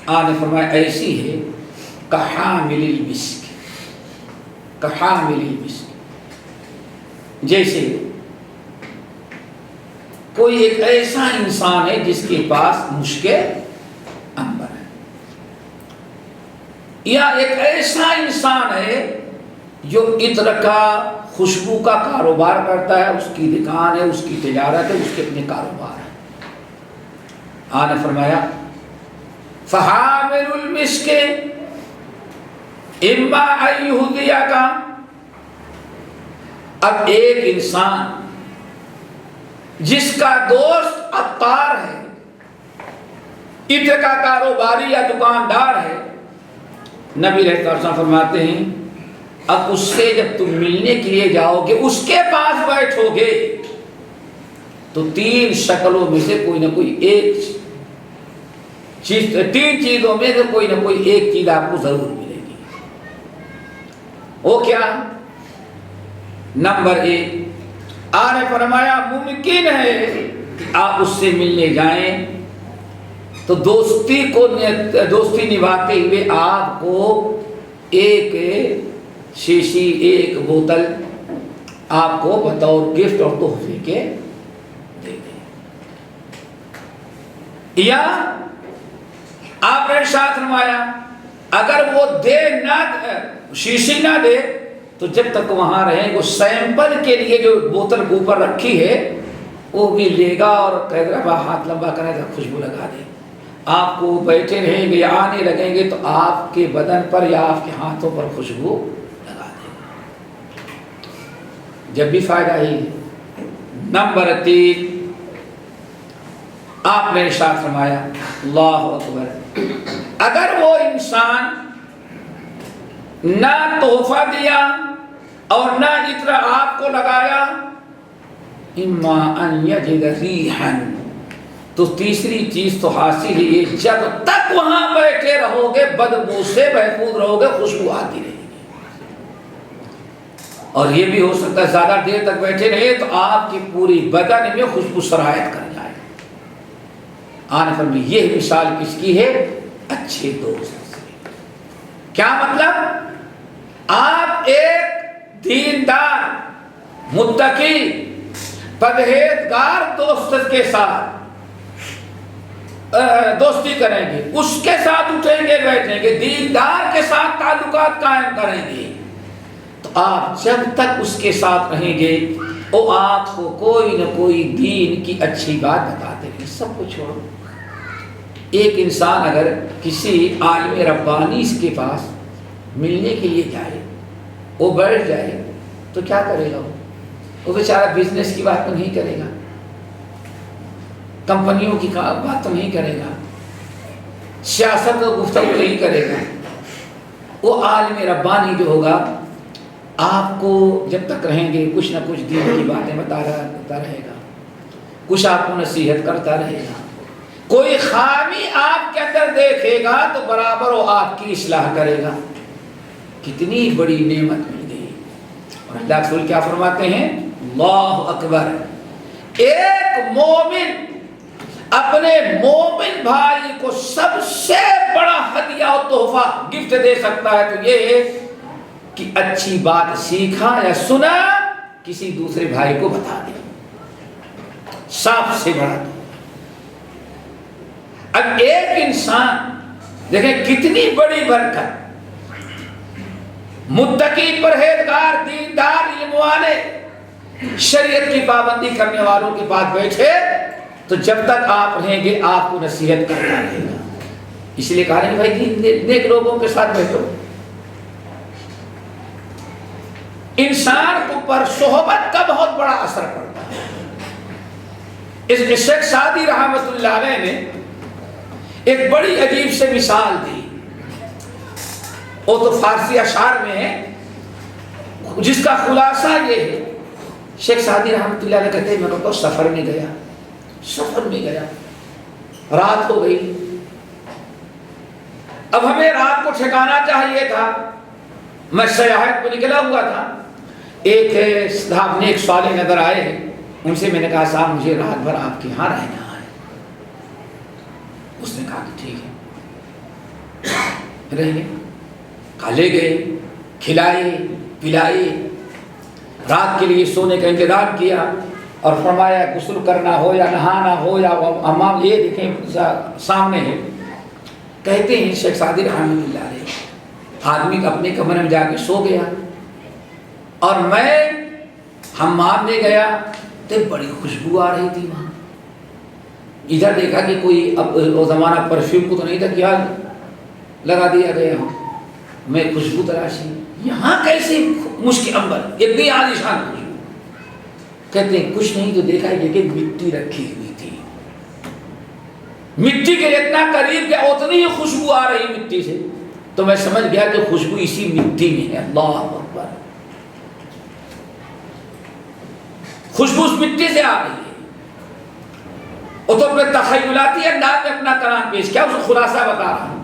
آپ نے فرمایا ایسی ہے کحامل المسک، کحامل المسک، جیسے کوئی ایک ایسا انسان ہے جس کے پاس مشک عنبر ہے، یا ایک ایسا انسان ہے جو عطر کا، خوشبو کا کاروبار کرتا ہے، اس کی دکان ہے، اس کی تجارت ہے، اس کے اپنے کاروبار ہے۔ آپ نے فرمایا فحامل المسک اما ان یہدیک، اب ایک انسان جس کا دوست عطار ہے، عطر کا کاروباری یا دکاندار ہے، نبی علیہ السلام فرماتے ہیں اب اس سے جب تم ملنے کے لیے جاؤ گے، اس کے پاس بیٹھو گے تو 3 شکلوں میں سے کوئی نہ کوئی ایک چیز، 3 چیزوں میں سے کوئی نہ کوئی ایک چیز آپ کو ضرور ملے گی۔ وہ کیا؟ نمبر 1، آپ نے فرمایا ممکن ہے کہ آپ اس سے ملنے جائیں تو دوستی نبھاتے ہوئے آپ کو ایک شیشی، ایک بوتل آپ کو بطور گفٹ اور تحفے کے دے دیں، یا آپ نے ارشاد فرمایا اگر وہ دے نہ شیشی نہ دے تو جب تک وہاں رہیں وہ سیمپل کے لیے جو بوتل کے اوپر رکھی ہے وہ بھی لے گا اور کہہ رہا ہاتھ لمبا کرے گا، خوشبو لگا دے۔ آپ کو بیٹھے رہیں گے یا آنے لگیں گے تو آپ کے بدن پر یا آپ کے ہاتھوں پر خوشبو لگا دے گا، جب بھی فائدہ ہی۔ نمبر 3، آپ نے ارشاد فرمایا اللہ اکبر، اگر وہ انسان نہ تحفہ دیا اور نہ عطر آپ کو لگایا، اما ان یجد ریحا، تو تیسری چیز تو حاصل ہی ہے، جب تک وہاں بیٹھے رہو گے بدبو سے محفوظ رہو گے، خوشبو آتی رہے گی۔ اور یہ بھی ہو سکتا ہے زیادہ دیر تک بیٹھے رہے تو آپ کی پوری بدن میں خوشبو سرایت کر جائے۔ آنے پر بھی یہ مثال کس کی ہے؟ اچھے دوست سے۔ کیا مطلب؟ آپ ایک دیندار، متقی، پرہیزگار دوست کے ساتھ دوستی کریں گے، اس کے ساتھ اٹھیں گے بیٹھیں گے، دیندار کے ساتھ تعلقات قائم کریں گے، تو آپ جب تک اس کے ساتھ رہیں گے وہ آپ کو کوئی نہ کوئی دین کی اچھی بات بتاتے ہیں۔ سب کو چھوڑو، ایک انسان اگر کسی عالم ربانی کے پاس ملنے کے لیے جائے، وہ بیٹھ جائے تو کیا کرے گا؟ وہ بیچارہ بزنس کی بات تو نہیں کرے گا، کمپنیوں کی بات تو نہیں کرے گا، سیاست و گفتگو نہیں کرے گا۔ وہ عالم ربانی جو ہوگا آپ کو جب تک رہیں گے کچھ نہ کچھ دین کی باتیں بتاتا رہے گا، کچھ آپ کو نصیحت کرتا رہے گا، کوئی خامی آپ کے اندر دیکھے گا تو برابر وہ آپ کی اصلاح کرے گا۔ کتنی بڑی نعمت مل گئی۔ اور اللہ رسول کیا فرماتے ہیں؟ اللہ اکبر، ایک مومن اپنے مومن بھائی کو سب سے بڑا ہدیہ اور تحفہ گفٹ دے سکتا ہے تو یہ ہے کہ اچھی بات سیکھا یا سنا کسی دوسرے بھائی کو بتا دے، سب سے بڑا۔ اب ایک انسان دیکھیں کتنی بڑی برکت، متقی، پرہیزگار، دیندار، علم والے، شریعت کی پابندی کرنے والوں کے پاس بیٹھے تو جب تک آپ رہیں گے آپ کو نصیحت کرتا رہے گا۔ اس لیے کہا کہ بھائی نیک لوگوں کے ساتھ بیٹھو۔ انسان کو پر صحبت کا بہت بڑا اثر پڑتا ہے۔ اس شیخ سعدی رحمۃ اللہ علیہ نے ایک بڑی عجیب سے مثال دی، وہ تو فارسی اشعار میں ہے، جس کا خلاصہ یہ ہے۔ شیخ سعدی رحمۃ اللہ علیہ کہتے ہیں میں تو سفر میں گیا، رات ہو گئی، اب ہمیں رات کو ٹھکانا چاہیے تھا، میں سیاحت کو نکلا ہوا تھا، ایک صاحب نیک صالح نظر آئے، ان سے میں نے کہا صاحب مجھے رات بھر آپ کے یہاں رہنا ہے۔ اس نے کہا کہ ٹھیک ہے رہیے، کہا لے گئے، کھلائے پلائے، رات کے لیے سونے کا انتظام کیا اور فرمایا غسل کرنا ہو یا نہانا ہو یا حمام، یہ دیکھیں سامنے ہے۔ کہتے ہیں شیخ سعدی رحمۃ اللہ علیہ آدمی اپنے کمرے میں جا کے سو گیا اور میں حمام میں گیا تو بڑی خوشبو آ رہی تھی وہاں۔ ادھر دیکھا کہ کوئی اب وہ زمانہ پرفیوم کو تو نہیں تھا، کیا لگا دیا گیا ہوں، میں خوشبو تلاشی، یہاں کیسے مشک عنبر، اتنی عالیشان خوشبو۔ کہتے ہیں کچھ نہیں تو دیکھا کہ مٹی رکھی ہوئی تھی، مٹی کے اتنا قریب گیا اتنی ہی خوشبو آ رہی مٹی سے، تو میں سمجھ گیا کہ خوشبو اسی مٹی میں ہے۔ اللہ اکبر، خوشبو اس مٹی سے آ رہی ہے۔ وہ تو اپنے تخیلاتی انداز میں اپنا کلام پیش کیا، اس کو خلاصہ بتا رہا ہوں۔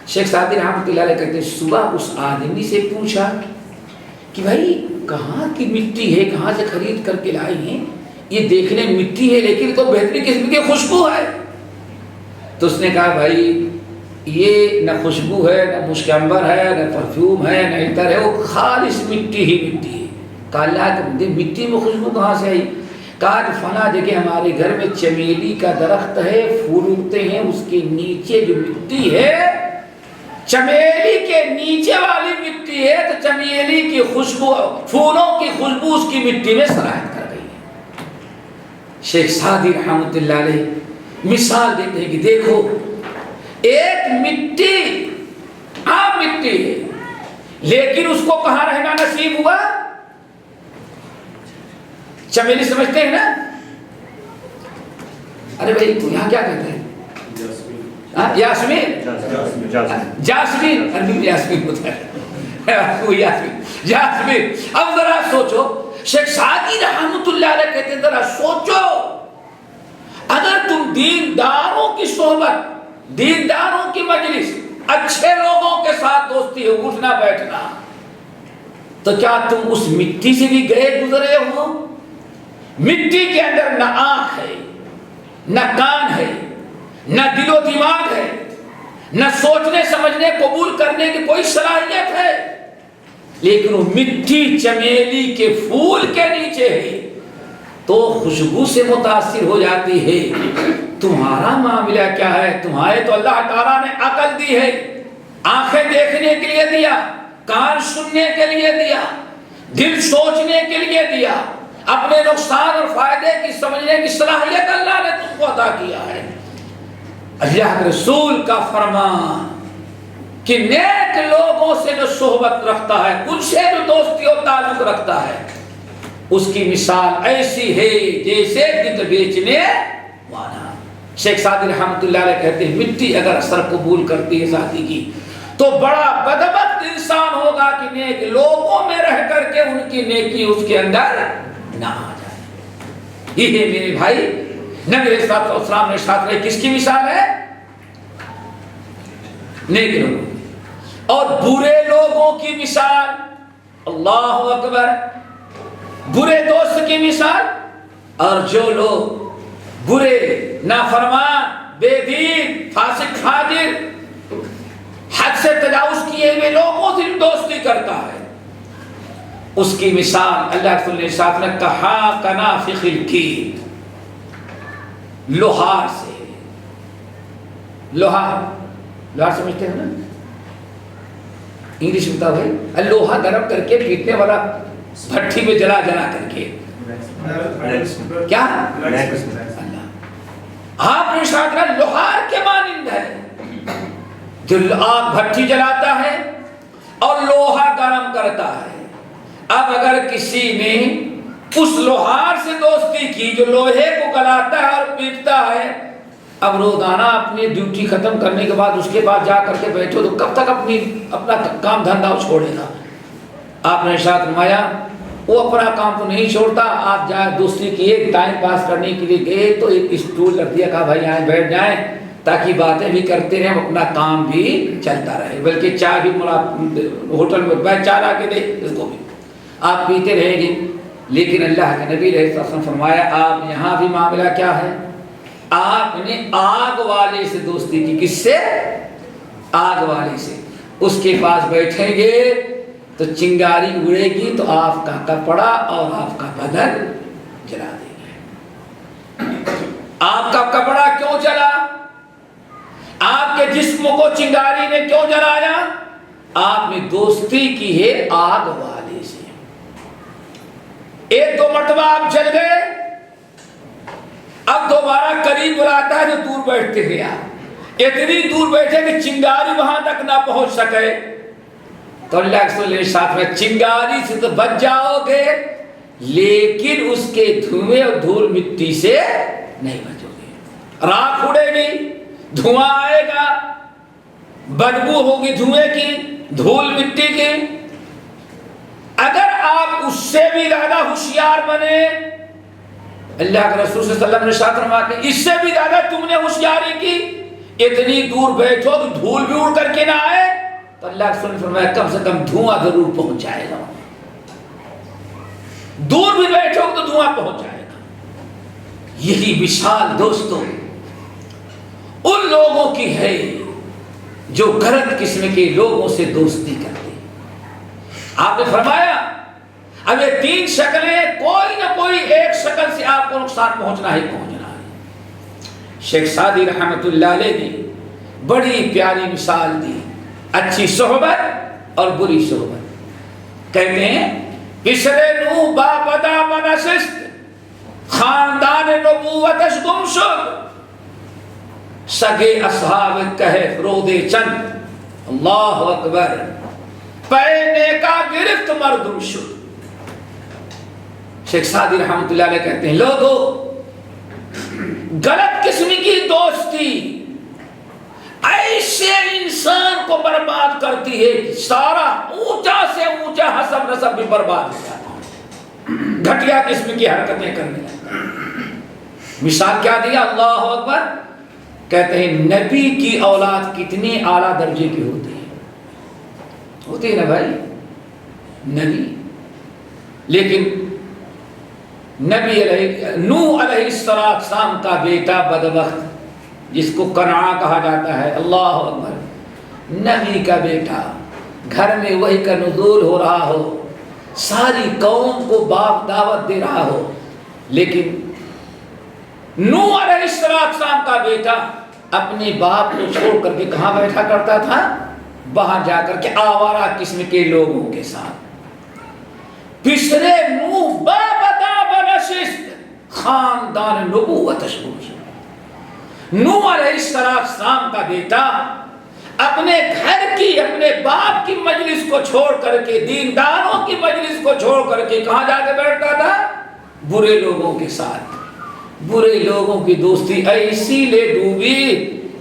شیخ سعدی رحمۃ اللہ علیہ کہتے ہیں صبح اس آدمی سے پوچھا کہ بھائی کہاں کی مٹی ہے، کہاں سے خرید کر کے لائی ہیں؟ یہ دیکھنے مٹی ہے لیکن تو بہترین قسم کی خوشبو ہے۔ تو اس نے کہا بھائی یہ نہ خوشبو ہے، نہ مشک عنبر ہے، نہ پرفیوم ہے، نہ عطر ہے، وہ خالص مٹی ہی مٹی ہے۔ کہا اللہ کے بندے مٹی میں خوشبو کہاں سے آئی؟ کہا کہ فلاں جگہ ہمارے گھر میں چمیلی کا درخت ہے، پھول اگتے ہیں، اس کے نیچے جو مٹی ہے چمیلی کے نیچے والی مٹی ہے، تو چمیلی کی خوشبو، پھولوں کی خوشبو اس کی مٹی میں سرایت کر گئی ہے۔ شیخ سعدی رحمۃ اللہ علیہ مثال دیتے ہیں کہ دیکھو ایک مٹی عام مٹی ہے لیکن اس کو کہاں رہنا نصیب ہوا؟ چمیلی سمجھتے ہیں نا؟ ارے بھائی یہاں کیا کہتے ہیں؟ یاسمین، جاسمین، عربی میں یاسمین ہوتا ہے، جاسمین۔ اب ذرا سوچو، شیخ سعدی رحمۃ اللہ علیہ کہتے ہیں ذرا سوچو، اگر تم دینداروں کی صحبت، دینداروں کی مجلس، اچھے لوگوں کے ساتھ دوستی ہے، اٹھنا بیٹھنا، تو کیا تم اس مٹی سے بھی گئے گزرے ہو؟ مٹی کے اندر نہ آنکھ ہے، نہ کان ہے، نہ دل و دماغ ہے، نہ سوچنے سمجھنے قبول کرنے کی کوئی صلاحیت ہے، لیکن وہ مٹی چمیلی کے پھول کے نیچے ہے تو خوشبو سے متاثر ہو جاتی ہے۔ تمہارا معاملہ کیا ہے؟ تمہارے تو اللہ تعالیٰ نے عقل دی ہے، آنکھیں دیکھنے کے لیے دیا، کان سننے کے لیے دیا، دل سوچنے کے لیے دیا، اپنے نقصان اور فائدے کی سمجھنے کی صلاحیت اللہ نے تم کو عطا کیا ہے۔ اللہ کے رسول کا فرمان کہ نیک لوگوں سے جو صحبت رکھتا ہے، ان سے جو دوستی اور تعلق رکھتا ہے، اس کی مثال ایسی ہے جیسے دودھ بیچنے والا۔ شیخ سعدی رحمۃ اللہ علیہ کہتے ہیں مٹی اگر اثر قبول کرتی ہے ذاتی کی تو بڑا بدبخت انسان ہوگا کہ نیک لوگوں میں رہ کر کے ان کی نیکی اس کے اندر نہ آ جائے۔ یہ ہے میرے بھائی نبی علیہ الصلوۃ والسلام نے ارشاد کیا، کس کی مثال ہے؟ نیک لوگوں اور برے لوگوں کی مثال۔ اللہ اکبر، برے دوست کی مثال، اور جو لوگ برے، نافرمان، بے دین، فاسق، فاجر، حد سے تجاوز کیے ہوئے لوگوں سے دوستی کرتا ہے، اس کی مثال اللہ کے رسول نے ارشاد کیا، کہا کنافخ الکیر، لوہار سے۔ لوہار سمجھتے ہیں نا؟ انگلش میں بتاؤ بھائی، لوہا گرم کر کے پیٹنے والا، بھٹی میں جلا کر کے کیا؟ اللہ آپ نے ارشاد کیا لوہار کے مانند ہے، جو آگ بھٹی جلاتا ہے اور لوہا گرم کرتا ہے۔ اب اگر کسی نے اس لوہار سے دوستی کی جو لوہے کو گلاتا ہے اور پیٹتا ہے، اب روزانہ اپنی ڈیوٹی ختم کرنے کے بعد اس کے بعد جا کر کے بیٹھو تو کب تک اپنا کام دھندا چھوڑے گا؟ آپ نے ارشاد فرمایا وہ اپنا کام تو نہیں چھوڑتا، آپ جائیں دوسری کی ایک ٹائم پاس کرنے کے لیے گئے تو ایک اسٹول رکھ دیا، کہا بھائی آئیں بیٹھ جائیں تاکہ باتیں بھی کرتے رہیں، اپنا کام بھی چلتا رہے، بلکہ چائے بھی ہوٹل میں بیٹھ چائے لا کے دے اس کو بھی آپ پیتے رہیں گے۔ لیکن اللہ کے نبی علیہ الصلوۃ والسلام فرمایا آپ یہاں بھی معاملہ کیا ہے؟ آپ نے آگ والے سے دوستی کی۔ کس سے؟ آگ والے سے۔ اس کے پاس بیٹھیں گے تو چنگاری اڑے گی تو آپ کا کپڑا اور آپ کا بدن جلا دیں گے۔ آپ کا کپڑا کیوں جلا؟ آپ کے جسم کو چنگاری نے کیوں جلایا؟ آپ نے دوستی کی ہے آگ والے سے۔ ایک دو مرتبہ آپ جل گئے، اب دوبارہ قریب بلاتا ہے جو دور بیٹھتے تھے، آپ اتنی دور بیٹھے کہ چنگاری وہاں تک نہ پہنچ سکے، تو اللہ کے رسول نے ساتھ میں چنگاری سے تو بچ جاؤ گے لیکن اس کے دھوئیں اور دھول مٹی سے نہیں بچو گے۔ راکھ اڑے گی، دھواں آئے گا، بدبو ہوگی دھوئے کی، دھول مٹی کی۔ اگر آپ اس سے بھی زیادہ ہوشیار بنے، اللہ کے رسول صلی اللہ علیہ وسلم نے ارشاد فرمایا کہ اس سے بھی زیادہ تم نے ہوشیاری کی، اتنی دور بیٹھو کہ دھول بھی اڑ کر کے نہ آئے، تو اللہ کے رسول نے فرمایا کم سے کم دھواں ضرور پہنچ جائے گا۔ دور بھی بیٹھو تو دھواں پہنچ جائے گا۔ یہی مثال دوستوں ان لوگوں کی ہے جو غلط قسم کے لوگوں سے دوستی کرتے ہیں۔ آپ نے فرمایا اب یہ تین شکلیں، کوئی نہ کوئی ایک شکل سے آپ کو نقصان پہنچنا ہی پہنچنا ہے۔ شیخ سعدی رحمت اللہ علیہ نے بڑی پیاری مثال دی، اچھی صحبت اور بری صحبت۔ کہتے ہیں پسرے نو با بدا بنشست، خاندان نبوتش گم شد، سگے اصحاب کہف رودے چند، اللہ اکبر، پے نیکا گرفت مردم شد۔ شیخ سعدی رحمت اللہ علیہ کہتے ہیں لوگوں، غلط قسم کی دوستی ایسے انسان کو برباد کرتی ہے، سارا اونچا سے اونچا حسب نسب بھی برباد ہو جاتا ہے، گھٹیا قسم کی حرکتیں کرنے لگتا ہے۔ مثال کیا دیا؟ اللہ اکبر، کہتے ہیں نبی کی اولاد کتنی اعلیٰ درجے کی ہوتی ہے، ہوتی ہے نا بھائی نبی، لیکن نبی نوح علیہ السلام کا بیٹا بدبخت جس کو کنعان کہا جاتا ہے، اللہ اکبر، نبی کا بیٹا، گھر میں وحی کا نزول ہو رہا ہو، ساری قوم کو باپ دعوت دے رہا ہو، لیکن نوح علیہ السلام کا بیٹا اپنے باپ کو چھوڑ کر کے کہاں بیٹھا کرتا تھا؟ باہر جا کر کے آوارہ قسم کے لوگوں کے ساتھ۔ پسرے نوح بابدا بنشست، خاندان نبوتش گم شد۔ نوح علیہ السلام کا بیٹا اپنے گھر کی، اپنے باپ کی مجلس کو چھوڑ کر کے، دینداروں کی مجلس کو چھوڑ کر کے کہاں جا کے بیٹھتا تھا؟ برے لوگوں کے ساتھ۔ برے لوگوں کی دوستی ایسی لے ڈوبی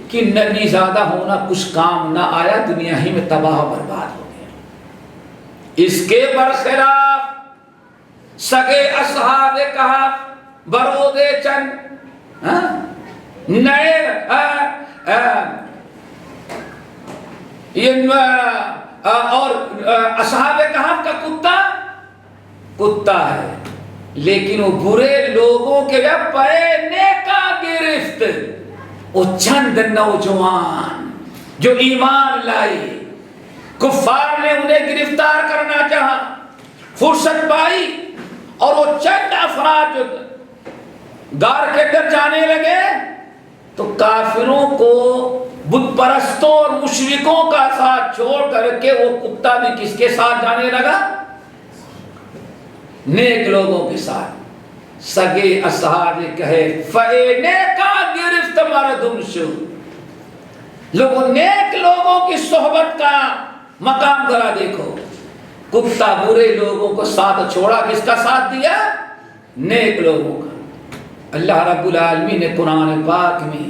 کہ نبی زیادہ ہونا کچھ کام نہ آیا، دنیا ہی میں تباہ و برباد ہو گیا۔ اس کے برخلاف سگے اصحاب کہف برودے چند، نئے اور اصحاب کہف کا کتا ہے، لیکن وہ برے لوگوں کے پے نیکا گرفت، وہ چند نوجوان جو ایمان لائے، کفار نے انہیں گرفتار کرنا چاہا، فرصت پائی، اور وہ چند افراد جو غار کے اندر جانے لگے تو کافروں کو، بت پرستوں اور مشرکوں کا ساتھ چھوڑ کر کے وہ کتا بھی کس کے ساتھ جانے لگا؟ نیک لوگوں کے ساتھ۔ سگے اصحاب کہف فے نیکا گرفت مردم شد۔ لوگوں، نیک لوگوں کی صحبت کا مقام ذرا دیکھو، کتا برے لوگوں کو ساتھ چھوڑا، کس کا ساتھ دیا؟ نیک لوگوں کا۔ اللہ رب العالمین نے قرآن پاک میں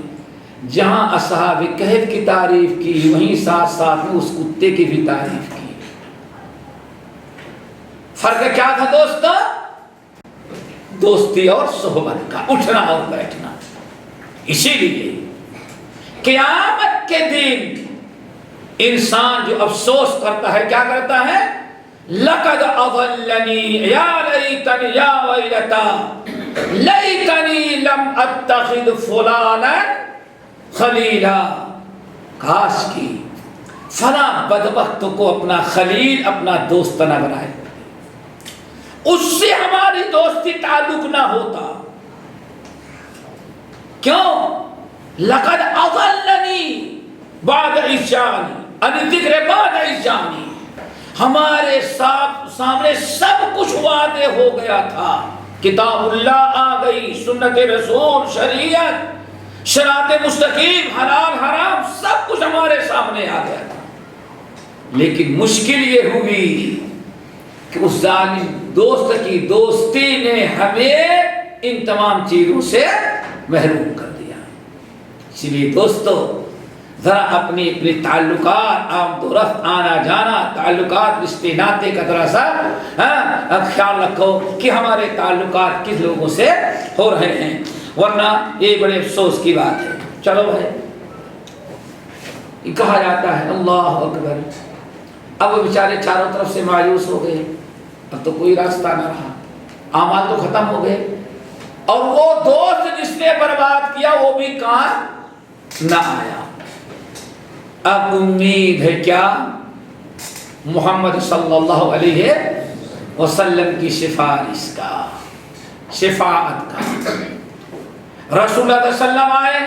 جہاں اصحاب کہف کی تعریف کی، وہیں ساتھ ساتھ میں اس کتے کی بھی تعریف کی۔ فرق کیا تھا دوستو؟ دوستی اور صحبت کا، اٹھنا اور بیٹھنا۔ اسی لیے قیامت کے دن انسان جو افسوس کرتا ہے، کیا کرتا ہے؟ لقد اضلنی یا لیتنی یا ویلتا لیتنی لم اتخذ فلانا خلیلا، کاش کی فلاں بدبخت کو اپنا خلیل، اپنا دوست نہ بنائے، اس سے ہماری دوستی تعلق نہ ہوتا۔ کیوں؟ لقد اضلنی بعد اذ جاءنی، ان ذکر بعد اذ جاءنی، ہمارے سامنے سب کچھ واضح ہو گیا تھا، کتاب اللہ آ گئی، سنت رسول، شریعت، صراط مستقیم، حلال حرام، سب کچھ ہمارے سامنے آ گیا تھا، لیکن مشکل یہ ہوئی کہ اس ظالم دوست کی دوستی نے ہمیں ان تمام چیزوں سے محروم کر دیا۔ اس لیے دوستو ذرا اپنے تعلقات، آمد و رفت، آنا جانا، تعلقات، رشتے ناطے کا ذرا سا خیال رکھو کہ ہمارے تعلقات کس لوگوں سے ہو رہے ہیں، ورنہ یہ بڑے افسوس کی بات ہے۔ چلو بھائی، کہا جاتا ہے اللہ اکبر، اب وہ بیچارے چاروں طرف سے مایوس ہو گئے، اب تو کوئی راستہ نہ رہا، اعمال تو ختم ہو گئے، اور وہ دوست جس نے برباد کیا وہ بھی کہاں نہ آیا۔ اب امید ہے کیا؟ محمد صلی اللہ علیہ وسلم کی سفارش کا، شفاعت کا۔ رسول اللہ صلی اللہ علیہ وسلم آئے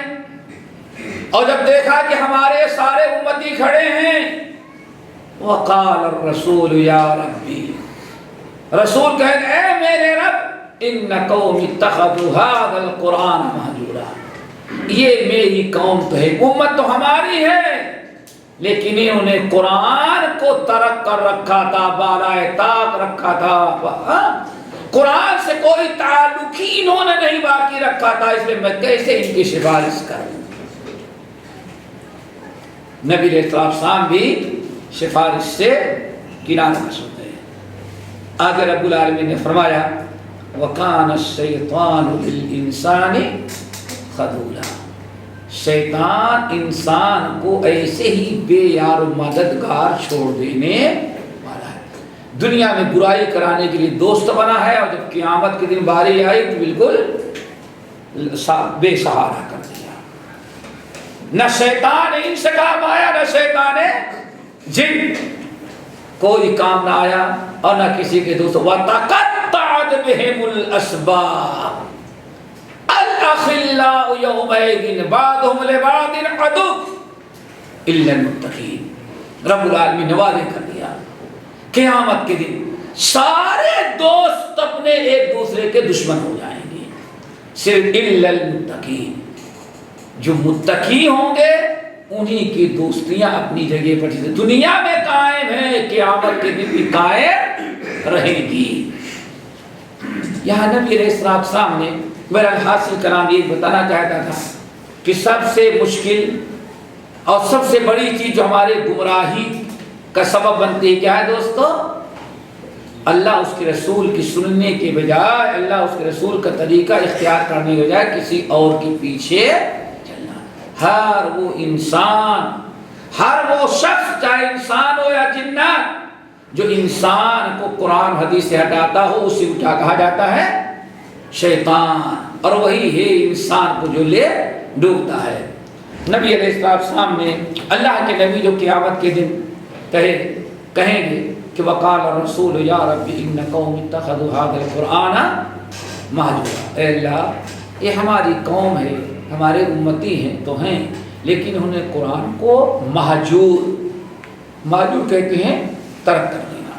اور جب دیکھا کہ ہمارے سارے امتی کھڑے ہیں، وقال الرسول یا ربی، رسول کہے اے میرے رب، ان قوم اتخذوا هذا القرآن مہجورا، یہ میری قوم تو ہے، امت تو ہماری ہے، لیکن انہوں نے قرآن کو ترک کر رکھا تھا، بالائے طاق رکھا تھا، قرآن سے کوئی تعلق ہی انہوں نے نہیں باقی رکھا تھا، اس میں میں کیسے ان کی سفارش کروں؟ نبی علیہ السلام بھی سفارش سے کنارہ کش ہوتے ہیں۔ آگے رب العالمین نے فرمایا وَقَانَ الشَّيْطَانُ لِلْإِنسَانِ خَذُولًا، شیطان انسان کو ایسے ہی بے یار و مددگار چھوڑ دینے والا ہے۔ دنیا میں برائی کرانے کے لیے دوست بنا ہے، اور جب قیامت کے دن باری آئی تو بالکل بے سہارا کر دیا۔ نہ شیطان انس کام آیا، نہ شیطان جن، کوئی کام نہ آیا، اور نہ کسی کے دوست۔ وَتَقَطَّعَتْ بِهِمُ الْأَسْبَابُ الْأَخِلَّاءُ يَوْمَئِذٍ بَعْضُهُمْ لِبَعْضٍ عَدُوٌّ إِلَّا الْمُتَّقِينَ۔ رب العالمین نے وعدہ کر دیا قیامت کے دن سارے دوست اپنے ایک دوسرے کے دشمن ہو جائیں گے، صرف إِلَّا الْمُتَّقِينَ، جو متقی ہوں گے انہی کی دوستیاں اپنی جگہ پر دنیا میں قائم ہیں، قیامت کے دن بھی قائم رہے گی۔ یہاں نبی علیہ السلام نے میرا حاصل کرام یہ بتانا چاہتا تھا کہ سب سے مشکل اور سب سے بڑی چیز جو ہمارے گمراہی کا سبب بنتی ہے کیا ہے دوستو؟ اللہ اس کے رسول کی سننے کے بجائے، اللہ اس کے رسول کا طریقہ اختیار کرنے کے بجائے کسی اور کے پیچھے چلنا۔ ہر وہ انسان، ہر وہ شخص، چاہے انسان ہو یا جنات، جو انسان کو قرآن حدیث سے ہٹاتا ہو اسے اٹھا کہا جاتا ہے شیطان، اور وہی ہے انسان کو جو لے ڈوبتا ہے۔ نبی علیہ السلام نے، اللہ کے نبی جو قیامت کے دن کہیں گے کہ وقال الرسول یا ربی ان قوم اتخذوا هذا القرآن مہجورا، اے اللہ یہ ہماری قوم ہے، ہمارے امتی ہیں تو ہیں، لیکن انہوں نے قرآن کو مہجور کہتے ہیں ترک کر دینا۔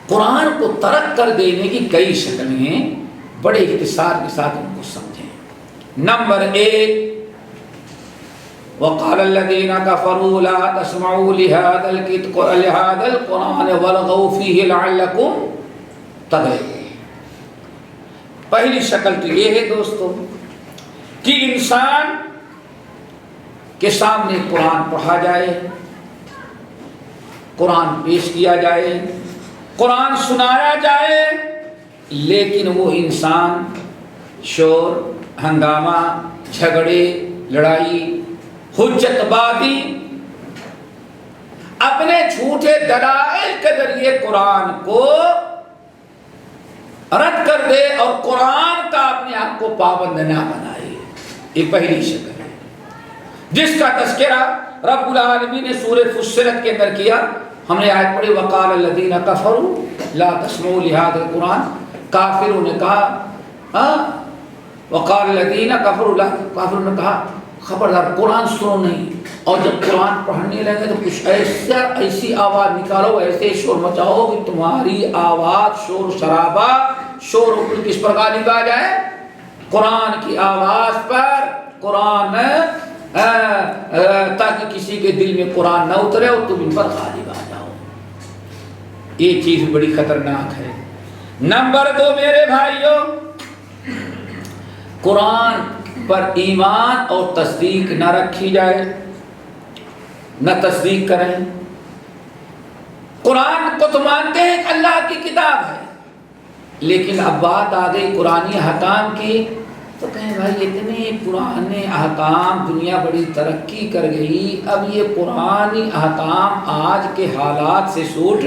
قرآن کو ترک کر دینے کی کئی شکلیں ہیں، بڑے اختصار کے ساتھ ان کو سمجھیں۔ نمبر 1، وقال الذين كفروا لا تسمعوا لهذا القرآن والغوا فيه لعلكم تغلبون۔ پہلی شکل تو یہ ہے دوستو کہ انسان کے سامنے قرآن پڑھا جائے، قرآن پیش کیا جائے، قرآن سنایا جائے، لیکن وہ انسان شور، ہنگامہ، جھگڑے، لڑائی، حجت بازی، اپنے جھوٹے دلائل کے ذریعے قرآن کو رد کر دے اور قرآن کا اپنے آپ کو پابند نہ بنائے۔ یہ پہلی شکل ہے جس کا تذکرہ رب العالمین نے سورہ فصلت کے اندر کیا۔ ہم نے آیت پڑھی وقال الذین کفروا لا تسمعوا لهذا القرآن، کافروں نے کہا، وقال الذین کفروا، کافروں نے کہا خبردار قرآن سنو نہیں، اور جب قرآن پڑھنے لگے تو کچھ ایسی آواز نکالو، ایسے شور مچاؤ کہ تمہاری آواز، شور شرابہ، شور کس پر غالب آ جائے؟ قرآن کی آواز پر، قرآن تاکہ کسی کے دل میں قرآن نہ اترے اور تم ان پر غالب آ جاؤ۔ یہ چیز بڑی خطرناک ہے۔ نمبر 2 میرے بھائیوں، قرآن پر ایمان اور تصدیق نہ رکھی جائے، نہ تصدیق کریں۔ قرآن کو تو مانتے ہیں کہ اللہ کی کتاب ہے، لیکن اب بات آ گئی قرآنی احکام کی تو کہیں بھائی اتنے پرانے احکام، دنیا بڑی ترقی کر گئی، اب یہ پرانی احکام آج کے حالات سے سوٹ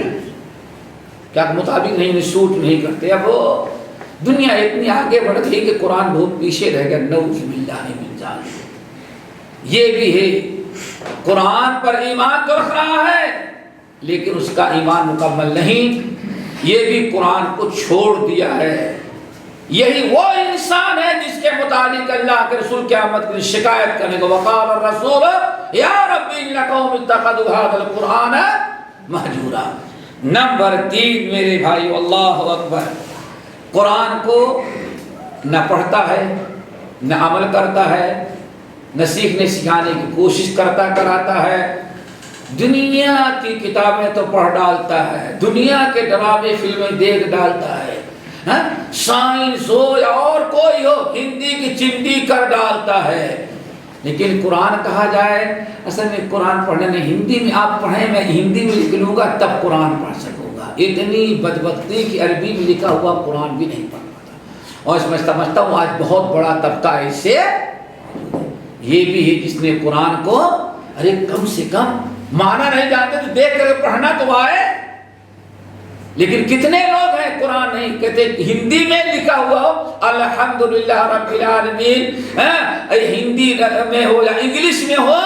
کیا مطابق نہیں سوٹ نہیں کرتے۔ اب وہ دنیا اتنی آگے بڑھ گئی کہ قرآن بہت پیچھے رہ گیا، نعوذ باللہ من ذالک۔ یہ بھی ہے، قرآن پر ایمان تو رکھ رہا ہے لیکن اس کا ایمان مکمل نہیں، یہ بھی قرآن کو چھوڑ دیا ہے۔ یہی وہ انسان ہے جس کے متعلق اللہ کے رسول قیامت کی شکایت کرنے کو وقال الرسول یا رب ان قوم اتخذوا هذا القرآن مہجورا۔ نمبر 3 میرے بھائی، اللہ اکبر، قرآن کو نہ پڑھتا ہے، نہ عمل کرتا ہے، نہ سیکھنے سکھانے کی کوشش کرتا کراتا ہے، دنیا کی کتابیں تو پڑھ ڈالتا ہے، دنیا کے ڈرامے فلمیں دیکھ ڈالتا ہے، سائنس ہو یا اور کوئی ہو ہندی کی چندی کر ڈالتا ہے، لیکن قرآن کہا جائے اصل میں قرآن پڑھنے میں ہندی میں آپ پڑھیں، میں ہندی میں لکھ لوں گا تب قرآن پڑھ سکوں گا۔ اتنی بدبختی کہ عربی میں لکھا ہوا قرآن بھی نہیں پڑھ پاتا، اور اس میں سمجھتا ہوں آج بہت بڑا طبقہ ایسے یہ بھی ہے جس نے قرآن کو ارے کم سے کم معنی نہیں جانتے تو دیکھ کر پڑھنا تو آئے، لیکن کتنے لوگ ہیں قرآن نہیں کہتے، ہندی میں لکھا ہوا ہو الحمدللہ رب العالمین، ہندی میں ہو یا انگلش میں ہو،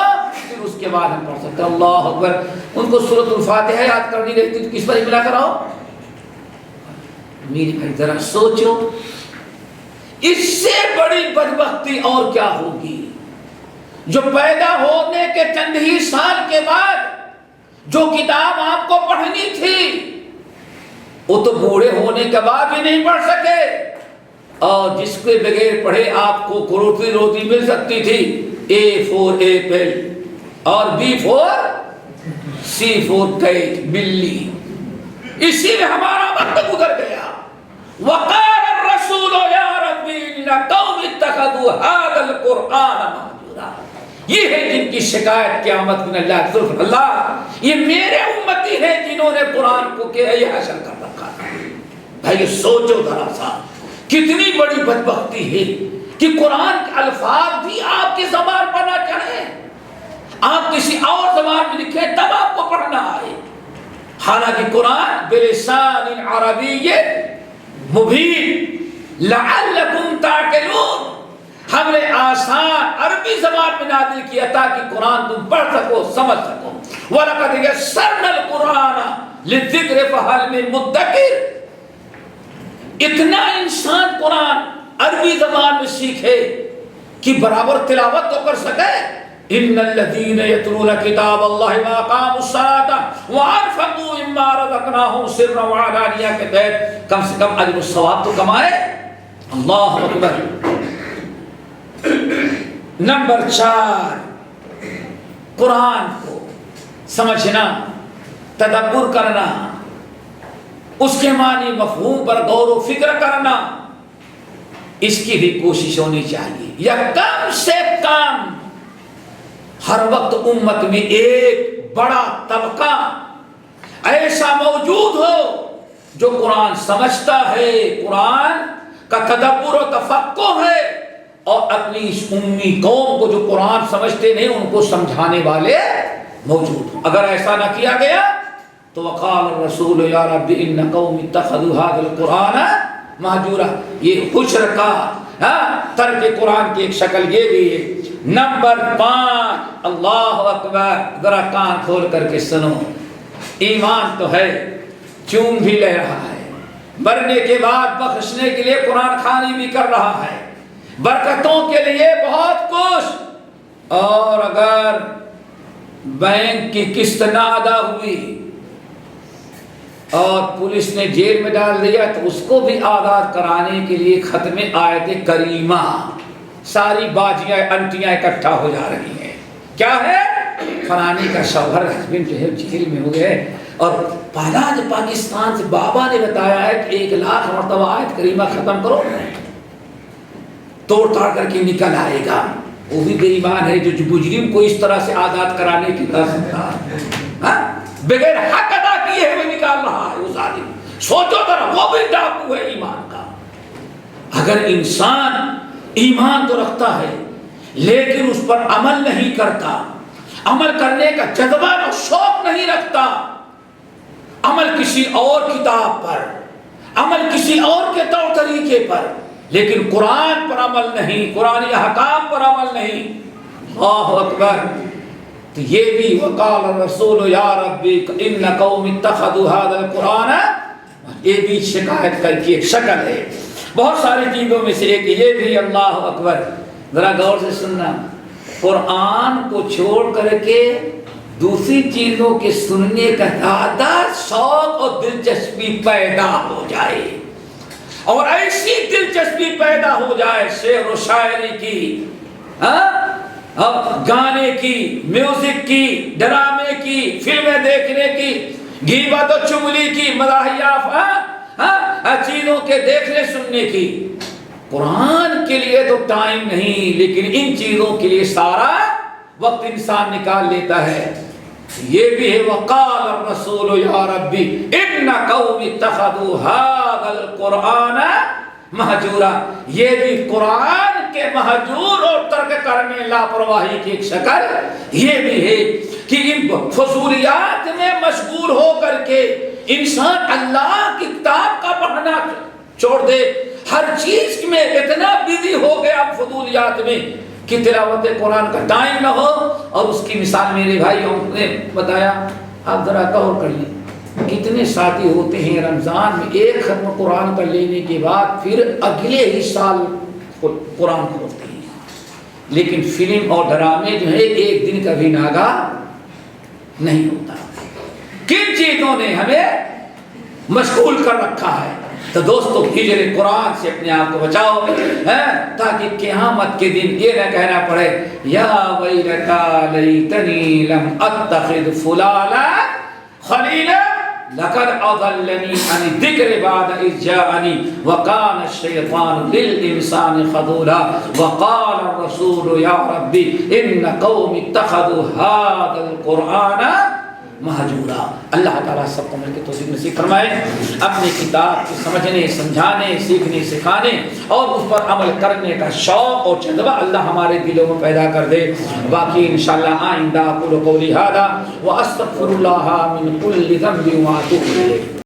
پھر اس کے بعد ہم پڑھ سکتے ہیں۔ اللہ اکبر، ان کو سورۃ الفاتحہ یاد کرنی رہتی تو کس پر ملا کراؤ؟ میری بھائی ذرا سوچو، اس سے بڑی بدبختی اور کیا ہوگی؟ جو پیدا ہونے کے چند ہی سال کے بعد جو کتاب آپ کو پڑھنی تھی وہ تو بوڑھے ہونے کے بعد بھی نہیں پڑھ سکے، اور جس کے بغیر پڑھے آپ کو کروڑی روٹی مل سکتی تھی، A for ایپل اور B for C for cat, بلی، اسی میں ہمارا وقت گزر گیا۔ وقال الرسول یا رب ان قوم اتخذوا هذا القرآن مہجورا۔ یہ ہے جن کی شکایت قیامت میں اللہ یہ میرے امتی ہیں جنہوں نے قرآن کو کیا یہ حاصل کر رکھا تھا۔ بھائی سوچو ذرا سا، کتنی بڑی بدبختی ہے کہ قرآن کے الفاظ بھی آپ کی زبان پر نہ چڑھے، آپ کسی اور زبان میں لکھیں تب آپ کو پڑھنا آئے، حالانکہ قرآن بلسان عربی مبین لعلکم تعقلون، ہم نے آسان عربی زبان میں نازل کیا تاکہ قرآن تم پڑھ سکو سمجھ سکو۔ وَلَقَدْ يَسَّرْنَا الْقُرْآنَ لِلذِّكْرِ فَهَلْ مِن مُدَّكِرٍ۔ اتنا انسان قرآن عربی زبان میں سیکھے کہ برابر تلاوت تو کر سکے۔ إِنَّ الَّذِينَ يَتْلُونَ كِتَابَ اللَّهِ وَأَقَامُوا الصَّلَاةَ وَأَنفَقُوا مِمَّا رَزَقْنَاهُمْ سِرًّا وَعَلَانِيَةً کے تحت کم سے کم اجر و ثواب تو کمائے۔ اللہ اکبر۔ نمبر 4، قرآن کو سمجھنا، تدبر کرنا، اس کے معنی مفہوم پر غور و فکر کرنا، اس کی بھی کوشش ہونی چاہیے، یا کم سے کم ہر وقت امت میں ایک بڑا طبقہ ایسا موجود ہو جو قرآن سمجھتا ہے، قرآن کا تدبر و تفقہ ہے، اور اپنی اس امی قوم کو جو قرآن سمجھتے نہیں ان کو سمجھانے والے موجود ہوں۔ اگر ایسا نہ کیا گیا تو وقال الرسول یا رب ان قوم اتخذوا هذا القرآن مہجورا، یہ حجر کا ترک قرآن کی ایک شکل یہ بھی ہے۔ نمبر 5، اللہ اکبر، ذرا کان کھول کر کے سنو، ایمان تو ہے، چوم بھی لے رہا ہے، مرنے کے بعد بخشنے کے لیے قرآن خوانی بھی کر رہا ہے، برکتوں کے لیے بہت کچھ، اور اگر بینک کی قسط نہ ادا ہوئی اور پولیس نے جیل میں ڈال دیا تو اس کو بھی آزاد کرانے کے لیے ختم آیت کریمہ، ساری باجیاں انٹیاں اکٹھا ہو جا رہی ہیں۔ کیا ہے؟ فلانی کا شوہر ہسبینڈ جو ہے جیل میں ہو گئے، اور پہلا پاکستان سے بابا نے بتایا ہے کہ 1,00,000 مرتبہ آیت کریمہ ختم کرو، توڑ تاڑ کر کے نکل آئے گا. وہ بھی بے ایمان ہے جو مجرم کو اس طرح سے آزاد کرانے کی کر سکتا ہے. بغیر حق ادا کیے ہوئے نکال رہا ہے وہ ظالم. سوچو ذرا، وہ بھی ڈاکو ہے ایمان کا. اگر انسان ایمان تو رکھتا ہے لیکن اس پر عمل نہیں کرتا، عمل کرنے کا جذبہ اور شوق نہیں رکھتا، عمل کسی اور کتاب پر، عمل کسی اور کے طور طریقے پر، لیکن قرآن پر عمل نہیں، قرآنی احکام پر عمل نہیں. اللہ اکبر. تو یہ بھی وقال الرسول یا ربی ان قوم اتخذوا هذا القرآن، یہ بھی شکایت کر کی ایک شکل ہے. بہت ساری چیزوں میں سے ایک یہ بھی. اللہ اکبر. ذرا غور سے سننا، قرآن کو چھوڑ کر کے دوسری چیزوں کے سننے کا زیادہ شوق اور دلچسپی پیدا ہو جائے، اور ایسی دلچسپی پیدا ہو جائے شعر و شاعری کی، گانے کی، میوزک کی، ڈرامے کی، فلمیں دیکھنے کی، غیبت و چغلی کی، مداحیہ چیزوں کے دیکھنے سننے کی. قرآن کے لیے تو ٹائم نہیں، لیکن ان چیزوں کے لیے سارا وقت انسان نکال لیتا ہے. یہ بھی ہے وقال الرسول یا ربی ان قوم اتخذوا هذا القرآن مہجورا. یہ بھی قرآن کے مہجور اور ترک کرنے لاپرواہی کی ایک شکل یہ بھی ہے کہ ان فضولیات میں مشغول ہو کر کے انسان اللہ کی کتاب کا پڑھنا چھوڑ دے. ہر چیز میں اتنا بزی ہو گیا فضولیات میں کہ تلاوت قرآن کا ٹائم نہ ہو. اور اس کی مثال میرے بھائیوں نے بتایا. آپ ذرا غور کریے، کتنے ساتھی ہوتے ہیں رمضان میں ایک ختم قرآن کر لینے کے بعد پھر اگلے ہی سال قرآن کھولتے ہیں، لیکن فلم اور ڈرامے جو ہے ایک دن کا بھی ناگا نہیں ہوتا. کن چیزوں نے ہمیں مشغول کر رکھا ہے؟ تو دوستو ہجر قرآن سے اپنے آپ کو بچاؤ تاکہ قیامت کے دن یہ نہ کہنا پڑے یا ویلتا لیتنی لم اتخذ فلانا خلیلا لقد اضلنی عن الذکر بعد اذ جاءنی وکان الشیطان للانسان خذولا وقال الرسول یا ربی ان قوم اتخذوا هذا القرآن مہجورا. اللہ تعالیٰ سب کو مل کے توفیق نصیب فرمائے اپنی کتاب کو سمجھنے، سمجھانے، سیکھنے، سکھانے اور اس پر عمل کرنے کا شوق اور جذبہ اللہ ہمارے دلوں میں پیدا کر دے. باقی انشاءاللہ آئندہ اقول قولی ھذا واستغفر اللہ من کل ذنب واتوب الیہ.